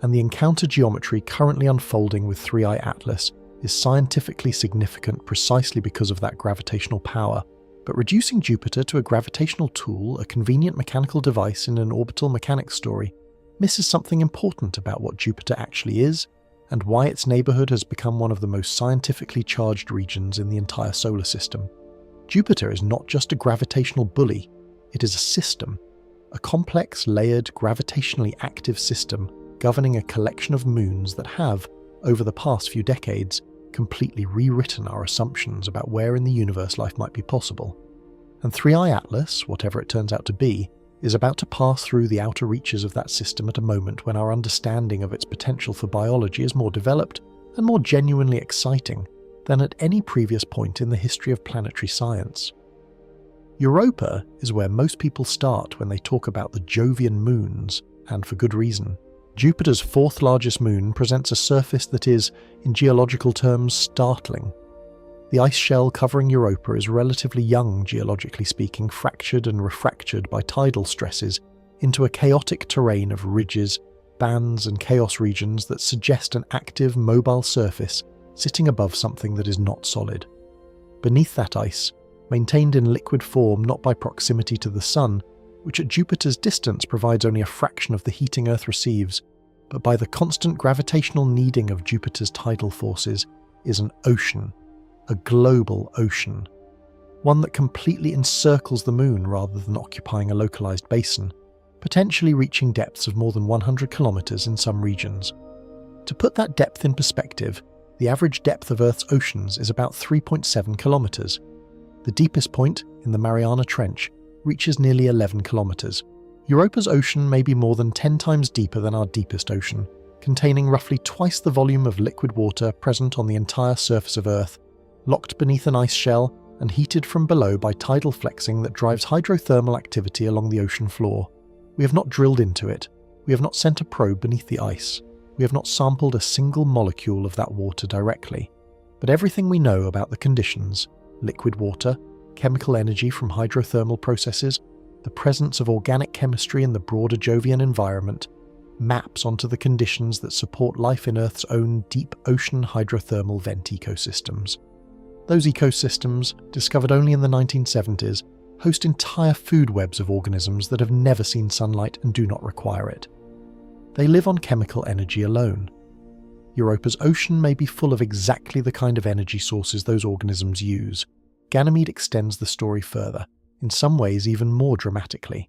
and the encounter geometry currently unfolding with 3I Atlas is scientifically significant precisely because of that gravitational power. But reducing Jupiter to a gravitational tool, a convenient mechanical device in an orbital mechanics story, misses something important about what Jupiter actually is, and why its neighbourhood has become one of the most scientifically charged regions in the entire solar system. Jupiter is not just a gravitational bully, it is a system. a complex, layered, gravitationally active system governing a collection of moons that have, over the past few decades, completely rewritten our assumptions about where in the universe life might be possible. And 3i Atlas, whatever it turns out to be, is about to pass through the outer reaches of that system at a moment when our understanding of its potential for biology is more developed and more genuinely exciting than at any previous point in the history of planetary science. Europa is where most people start when they talk about the Jovian moons, and for good reason. Jupiter's fourth largest moon presents a surface that is, in geological terms, startling. The ice shell covering Europa is relatively young, geologically speaking, fractured and refractured by tidal stresses into a chaotic terrain of ridges, bands and chaos regions that suggest an active, mobile surface sitting above something that is not solid. Beneath that ice, maintained in liquid form not by proximity to the Sun, which at Jupiter's distance provides only a fraction of the heating Earth receives, but by the constant gravitational kneading of Jupiter's tidal forces, is an ocean, a global ocean. One that completely encircles the Moon rather than occupying a localized basin, potentially reaching depths of more than 100 kilometers in some regions. To put that depth in perspective, the average depth of Earth's oceans is about 3.7 kilometers. The deepest point, in the Mariana Trench, reaches nearly 11 kilometers. Europa's ocean may be more than 10 times deeper than our deepest ocean, containing roughly twice the volume of liquid water present on the entire surface of Earth, locked beneath an ice shell and heated from below by tidal flexing that drives hydrothermal activity along the ocean floor. We have not drilled into it. We have not sent a probe beneath the ice. We have not sampled a single molecule of that water directly. But everything we know about the conditions, liquid water, chemical energy from hydrothermal processes, the presence of organic chemistry in the broader Jovian environment, maps onto the conditions that support life in Earth's own deep ocean hydrothermal vent ecosystems. Those ecosystems, discovered only in the 1970s, host entire food webs of organisms that have never seen sunlight and do not require it. They live on chemical energy alone. Europa's ocean may be full of exactly the kind of energy sources those organisms use. Ganymede extends the story further, in some ways even more dramatically.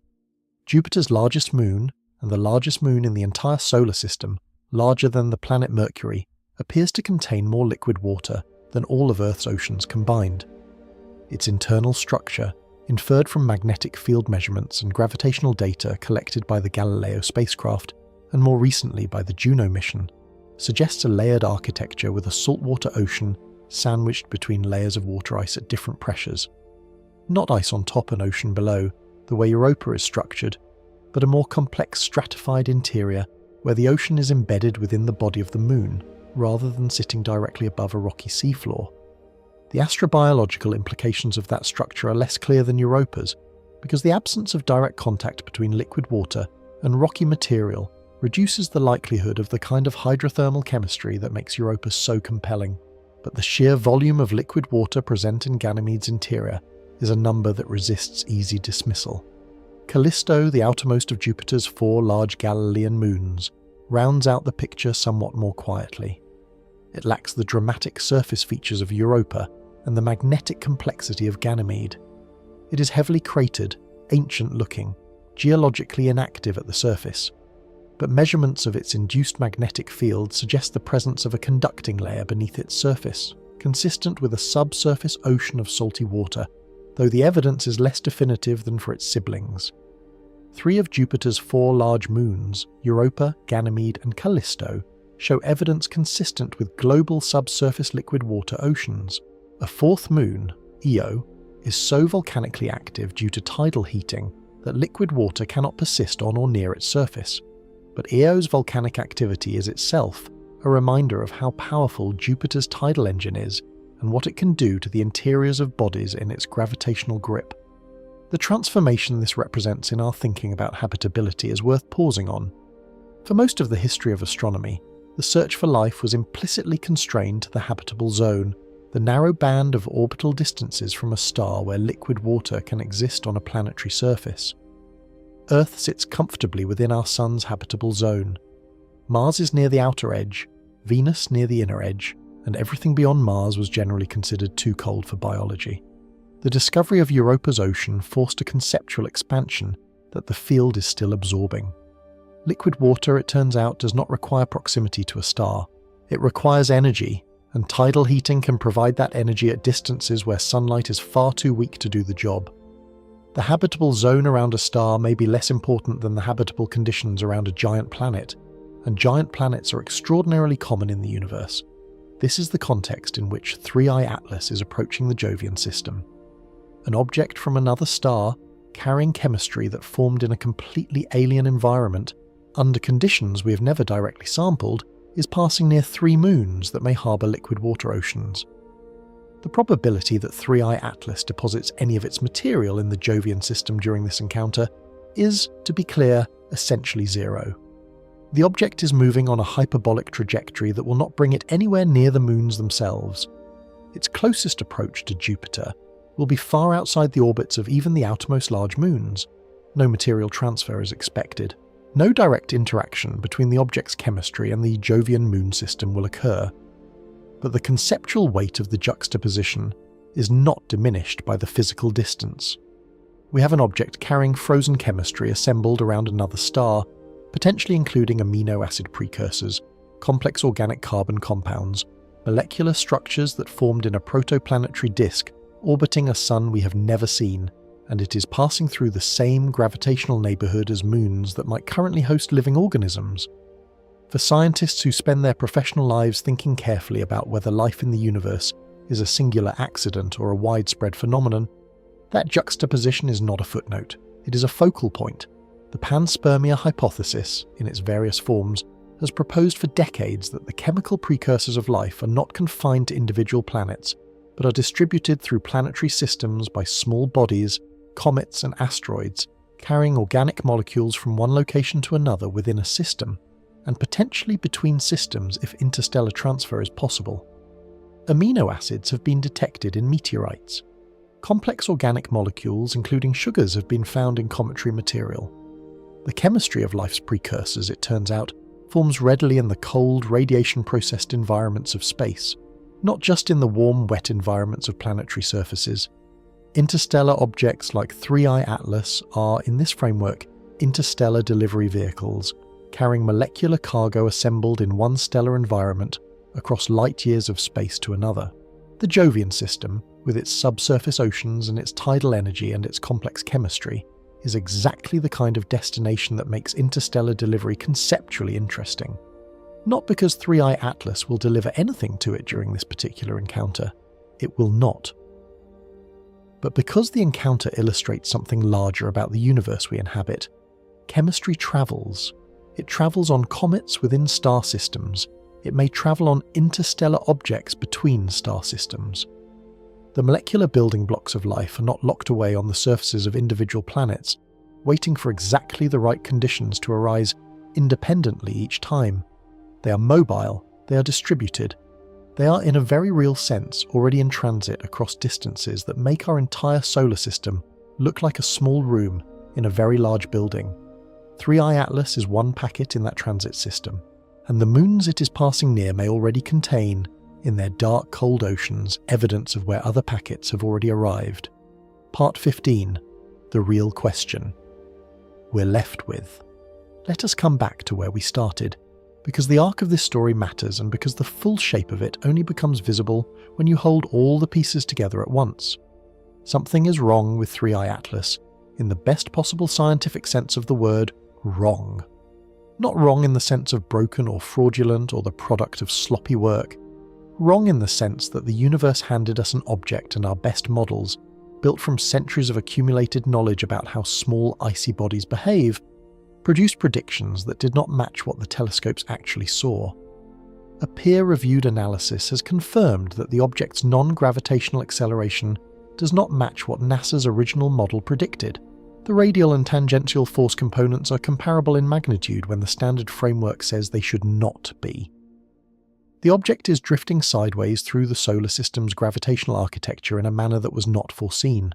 Jupiter's largest moon, and the largest moon in the entire solar system, larger than the planet Mercury, appears to contain more liquid water than all of Earth's oceans combined. Its internal structure, inferred from magnetic field measurements and gravitational data collected by the Galileo spacecraft, and more recently by the Juno mission, suggests a layered architecture with a saltwater ocean sandwiched between layers of water ice at different pressures. Not ice on top and ocean below, the way Europa is structured, but a more complex stratified interior where the ocean is embedded within the body of the Moon, rather than sitting directly above a rocky seafloor. The astrobiological implications of that structure are less clear than Europa's, because the absence of direct contact between liquid water and rocky material reduces the likelihood of the kind of hydrothermal chemistry that makes Europa so compelling. But the sheer volume of liquid water present in Ganymede's interior is a number that resists easy dismissal. Callisto, the outermost of Jupiter's 4 large Galilean moons, rounds out the picture somewhat more quietly. It lacks the dramatic surface features of Europa and the magnetic complexity of Ganymede. It is heavily cratered, ancient-looking, geologically inactive at the surface, but measurements of its induced magnetic field suggest the presence of a conducting layer beneath its surface, consistent with a subsurface ocean of salty water, though the evidence is less definitive than for its siblings. 3 of Jupiter's 4 large moons, Europa, Ganymede and Callisto, show evidence consistent with global subsurface liquid water oceans. A 4th moon, Io, is so volcanically active due to tidal heating that liquid water cannot persist on or near its surface. But Io's volcanic activity is itself a reminder of how powerful Jupiter's tidal engine is and what it can do to the interiors of bodies in its gravitational grip. The transformation this represents in our thinking about habitability is worth pausing on. For most of the history of astronomy, the search for life was implicitly constrained to the habitable zone, the narrow band of orbital distances from a star where liquid water can exist on a planetary surface. Earth sits comfortably within our Sun's habitable zone. Mars is near the outer edge, Venus near the inner edge, and everything beyond Mars was generally considered too cold for biology. The discovery of Europa's ocean forced a conceptual expansion that the field is still absorbing. Liquid water, it turns out, does not require proximity to a star. It requires energy, and tidal heating can provide that energy at distances where sunlight is far too weak to do the job. The habitable zone around a star may be less important than the habitable conditions around a giant planet, and giant planets are extraordinarily common in the universe. This is the context in which 3I Atlas is approaching the Jovian system. An object from another star, carrying chemistry that formed in a completely alien environment, under conditions we have never directly sampled, is passing near 3 moons that may harbour liquid water oceans. The probability that 3I Atlas deposits any of its material in the Jovian system during this encounter is, to be clear, essentially zero. The object is moving on a hyperbolic trajectory that will not bring it anywhere near the moons themselves. Its closest approach to Jupiter will be far outside the orbits of even the outermost large moons. No material transfer is expected. No direct interaction between the object's chemistry and the Jovian moon system will occur. But the conceptual weight of the juxtaposition is not diminished by the physical distance. We have an object carrying frozen chemistry assembled around another star, potentially including amino acid precursors, complex organic carbon compounds, molecular structures that formed in a protoplanetary disk orbiting a sun we have never seen, and it is passing through the same gravitational neighbourhood as moons that might currently host living organisms. For scientists who spend their professional lives thinking carefully about whether life in the universe is a singular accident or a widespread phenomenon, that juxtaposition is not a footnote. It is a focal point. The panspermia hypothesis, in its various forms, has proposed for decades that the chemical precursors of life are not confined to individual planets, but are distributed through planetary systems by small bodies, comets and asteroids, carrying organic molecules from one location to another within a system, and potentially between systems if interstellar transfer is possible. Amino acids have been detected in meteorites. Complex organic molecules, including sugars, have been found in cometary material. The chemistry of life's precursors, it turns out, forms readily in the cold, radiation-processed environments of space, not just in the warm, wet environments of planetary surfaces. Interstellar objects like 3I Atlas are, in this framework, interstellar delivery vehicles, carrying molecular cargo assembled in one stellar environment across light years of space to another. The Jovian system, with its subsurface oceans and its tidal energy and its complex chemistry, is exactly the kind of destination that makes interstellar delivery conceptually interesting. Not because 3I Atlas will deliver anything to it during this particular encounter. It will not. But because the encounter illustrates something larger about the universe we inhabit, chemistry travels. It travels on comets within star systems. It may travel on interstellar objects between star systems. The molecular building blocks of life are not locked away on the surfaces of individual planets, waiting for exactly the right conditions to arise independently each time. They are mobile, they are distributed. They are, in a very real sense, already in transit across distances that make our entire solar system look like a small room in a very large building. 3I Atlas is one packet in that transit system, and the moons it is passing near may already contain, in their dark, cold oceans, evidence of where other packets have already arrived. Part 15. The real question. We're left with. Let us come back to where we started, because the arc of this story matters and because the full shape of it only becomes visible when you hold all the pieces together at once. Something is wrong with 3I Atlas, in the best possible scientific sense of the word, wrong. Not wrong in the sense of broken or fraudulent or the product of sloppy work. Wrong in the sense that the universe handed us an object and our best models, built from centuries of accumulated knowledge about how small icy bodies behave, produced predictions that did not match what the telescopes actually saw. A peer-reviewed analysis has confirmed that the object's non-gravitational acceleration does not match what NASA's original model predicted. The radial and tangential force components are comparable in magnitude when the standard framework says they should not be. The object is drifting sideways through the solar system's gravitational architecture in a manner that was not foreseen,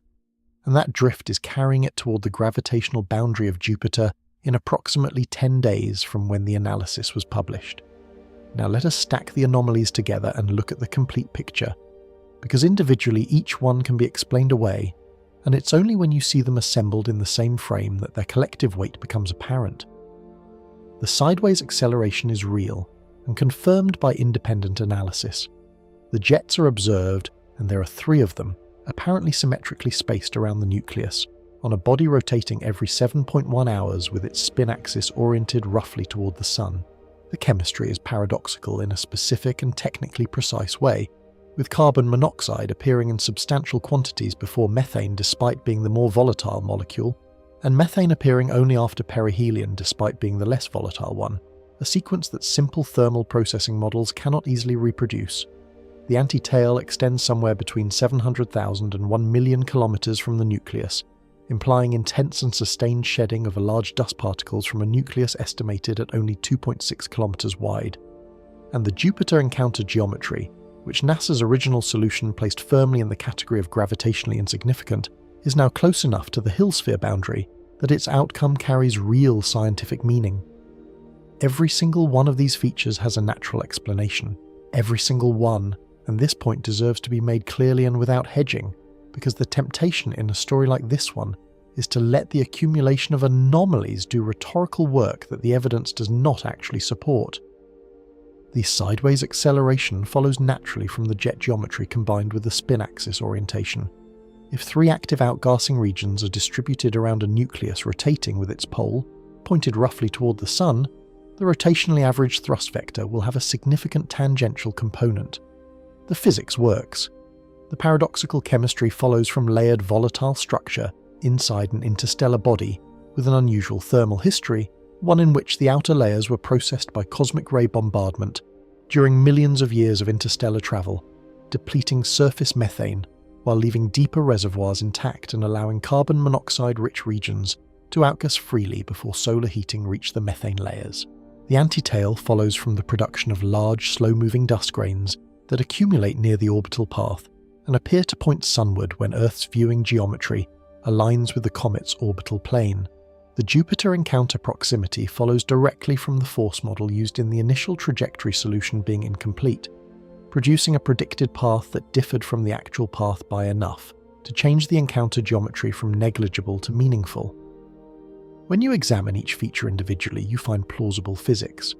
and that drift is carrying it toward the gravitational boundary of Jupiter in approximately 10 days from when the analysis was published. Now let us stack the anomalies together and look at the complete picture, because individually each one can be explained away, and it's only when you see them assembled in the same frame that their collective weight becomes apparent. The sideways acceleration is real and confirmed by independent analysis. The jets are observed, and there are 3 of them, apparently symmetrically spaced around the nucleus, on a body rotating every 7.1 hours with its spin axis oriented roughly toward the Sun. The chemistry is paradoxical in a specific and technically precise way, with carbon monoxide appearing in substantial quantities before methane despite being the more volatile molecule, and methane appearing only after perihelion despite being the less volatile one, a sequence that simple thermal processing models cannot easily reproduce. The anti-tail extends somewhere between 700,000 and 1 million kilometers from the nucleus, implying intense and sustained shedding of large dust particles from a nucleus estimated at only 2.6 kilometers wide. And the Jupiter encounter geometry, which NASA's original solution placed firmly in the category of gravitationally insignificant, is now close enough to the Hill sphere boundary that its outcome carries real scientific meaning. Every single one of these features has a natural explanation. Every single one, and this point deserves to be made clearly and without hedging, because the temptation in a story like this one is to let the accumulation of anomalies do rhetorical work that the evidence does not actually support. The sideways acceleration follows naturally from the jet geometry combined with the spin axis orientation. If 3 active outgassing regions are distributed around a nucleus rotating with its pole, pointed roughly toward the Sun, the rotationally averaged thrust vector will have a significant tangential component. The physics works. The paradoxical chemistry follows from layered volatile structure inside an interstellar body with an unusual thermal history, one in which the outer layers were processed by cosmic ray bombardment during millions of years of interstellar travel, depleting surface methane while leaving deeper reservoirs intact and allowing carbon monoxide-rich regions to outgas freely before solar heating reached the methane layers. The anti-tail follows from the production of large, slow-moving dust grains that accumulate near the orbital path and appear to point sunward when Earth's viewing geometry aligns with the comet's orbital plane. The Jupiter encounter proximity follows directly from the force model used in the initial trajectory solution being incomplete, producing a predicted path that differed from the actual path by enough to change the encounter geometry from negligible to meaningful. When you examine each feature individually, you find plausible physics.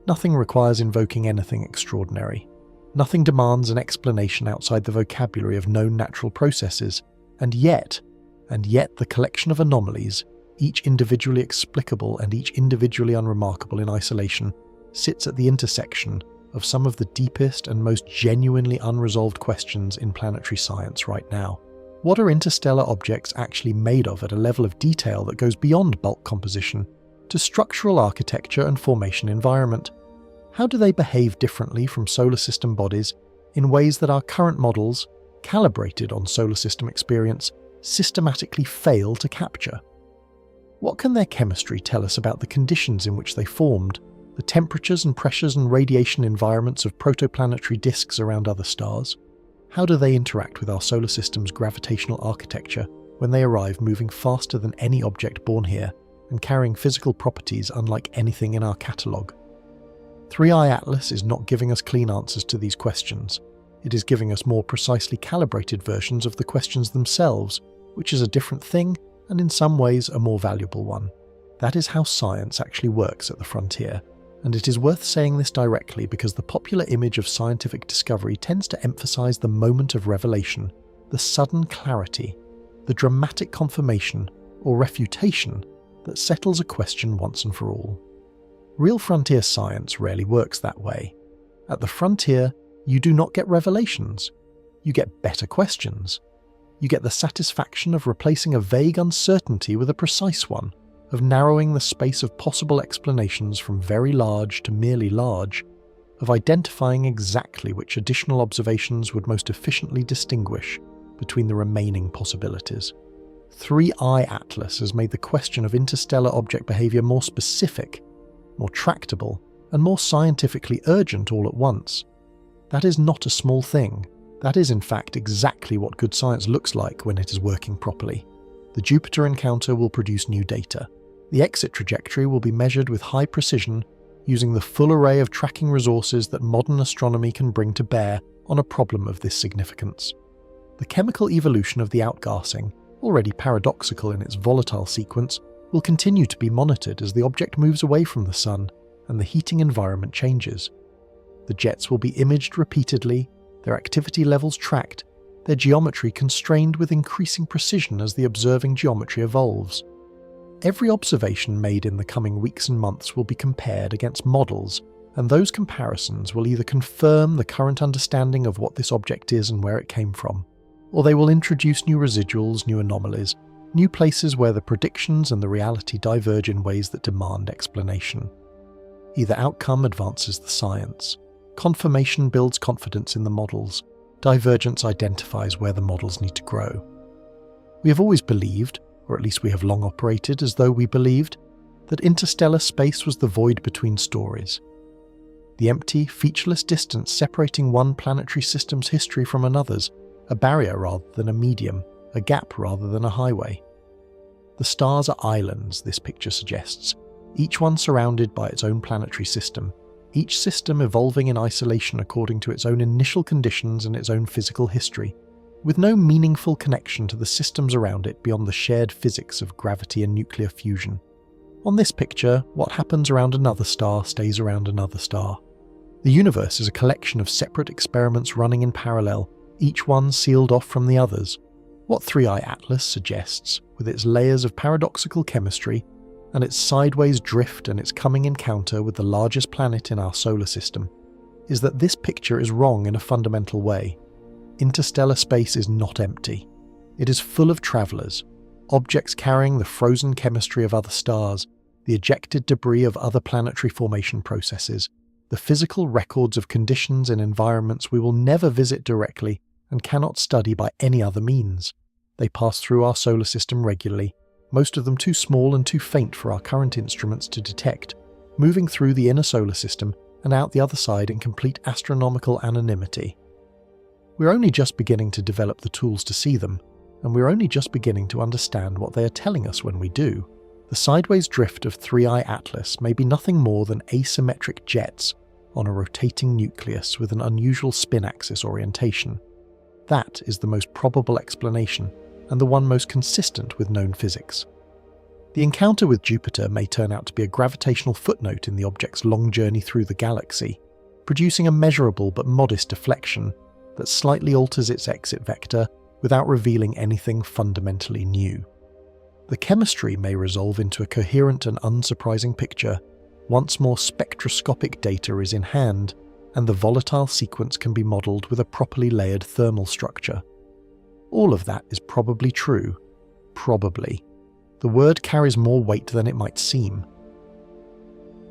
Nothing requires invoking anything extraordinary. Nothing demands an explanation outside the vocabulary of known natural processes, and yet the collection of anomalies, each individually explicable and each individually unremarkable in isolation, sits at the intersection of some of the deepest and most genuinely unresolved questions in planetary science right now. What are interstellar objects actually made of at a level of detail that goes beyond bulk composition to structural architecture and formation environment? How do they behave differently from solar system bodies in ways that our current models, calibrated on solar system experience, systematically fail to capture? What can their chemistry tell us about the conditions in which they formed, the temperatures and pressures and radiation environments of protoplanetary disks around other stars? How do they interact with our solar system's gravitational architecture when they arrive moving faster than any object born here and carrying physical properties unlike anything in our catalogue? 3i Atlas is not giving us clean answers to these questions. It is giving us more precisely calibrated versions of the questions themselves, which is a different thing and in some ways a more valuable one. That is how science actually works at the frontier. And it is worth saying this directly because the popular image of scientific discovery tends to emphasize the moment of revelation, the sudden clarity, the dramatic confirmation or refutation that settles a question once and for all. Real frontier science rarely works that way. At the frontier, you do not get revelations. You get better questions. You get the satisfaction of replacing a vague uncertainty with a precise one, of narrowing the space of possible explanations from very large to merely large, of identifying exactly which additional observations would most efficiently distinguish between the remaining possibilities. 3i Atlas has made the question of interstellar object behavior more specific, more tractable, and more scientifically urgent all at once. That is not a small thing. That is in fact exactly what good science looks like when it is working properly. The Jupiter encounter will produce new data. The exit trajectory will be measured with high precision using the full array of tracking resources that modern astronomy can bring to bear on a problem of this significance. The chemical evolution of the outgassing already paradoxical in its volatile sequence, will continue to be monitored as the object moves away from the Sun and the heating environment changes. The jets will be imaged repeatedly, their activity levels tracked, their geometry constrained with increasing precision as the observing geometry evolves. Every observation made in the coming weeks and months will be compared against models, and those comparisons will either confirm the current understanding of what this object is and where it came from, or they will introduce new residuals, new anomalies, new places where the predictions and the reality diverge in ways that demand explanation. Either outcome advances the science. Confirmation builds confidence in the models. Divergence identifies where the models need to grow. We have always believed, or at least we have long operated as though we believed, that interstellar space was the void between stories. The empty, featureless distance separating one planetary system's history from another's, a barrier rather than a medium, a gap rather than a highway. The stars are islands, this picture suggests, each one surrounded by its own planetary system, each system evolving in isolation according to its own initial conditions and its own physical history, with no meaningful connection to the systems around it beyond the shared physics of gravity and nuclear fusion. On this picture, what happens around another star stays around another star. The universe is a collection of separate experiments running in parallel, each one sealed off from the others. What 3i Atlas suggests, with its layers of paradoxical chemistry, and its sideways drift and its coming encounter with the largest planet in our solar system, is that this picture is wrong in a fundamental way. Interstellar space is not empty. It is full of travellers, objects carrying the frozen chemistry of other stars, the ejected debris of other planetary formation processes, the physical records of conditions and environments we will never visit directly and cannot study by any other means. They pass through our solar system regularly, most of them too small and too faint for our current instruments to detect, moving through the inner solar system and out the other side in complete astronomical anonymity. We're only just beginning to develop the tools to see them, and we're only just beginning to understand what they are telling us when we do. The sideways drift of 3i Atlas may be nothing more than asymmetric jets on a rotating nucleus with an unusual spin axis orientation. That is the most probable explanation, and the one most consistent with known physics. The encounter with Jupiter may turn out to be a gravitational footnote in the object's long journey through the galaxy, producing a measurable but modest deflection that slightly alters its exit vector without revealing anything fundamentally new. The chemistry may resolve into a coherent and unsurprising picture once more spectroscopic data is in hand and the volatile sequence can be modelled with a properly layered thermal structure. All of that is probably true. Probably. The word carries more weight than it might seem.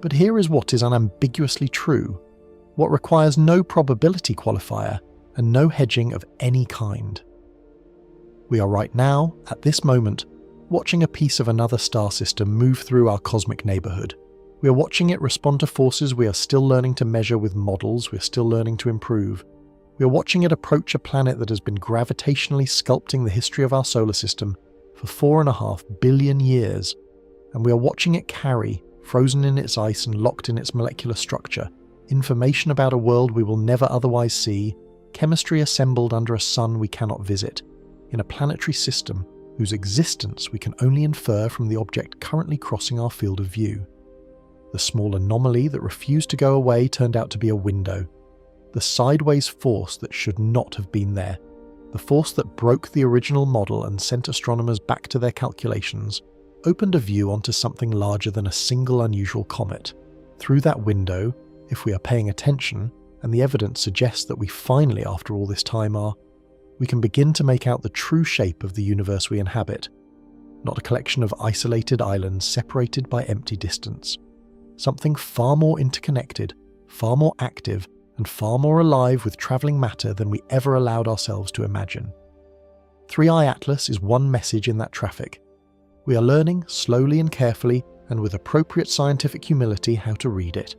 But here is what is unambiguously true, what requires no probability qualifier and no hedging of any kind. We are right now, at this moment, watching a piece of another star system move through our cosmic neighbourhood. We are watching it respond to forces we are still learning to measure with models we are still learning to improve. We are watching it approach a planet that has been gravitationally sculpting the history of our solar system for 4.5 billion years, and we are watching it carry, frozen in its ice and locked in its molecular structure, information about a world we will never otherwise see, chemistry assembled under a sun we cannot visit, in a planetary system whose existence we can only infer from the object currently crossing our field of view. The small anomaly that refused to go away turned out to be a window. The sideways force that should not have been there, the force that broke the original model and sent astronomers back to their calculations, opened a view onto something larger than a single unusual comet. Through that window, if we are paying attention, and the evidence suggests that we finally, after all this time, are, we can begin to make out the true shape of the universe we inhabit, not a collection of isolated islands separated by empty distance. Something far more interconnected, far more active, and far more alive with travelling matter than we ever allowed ourselves to imagine. 3i Atlas is one message in that traffic. We are learning, slowly and carefully, and with appropriate scientific humility, how to read it.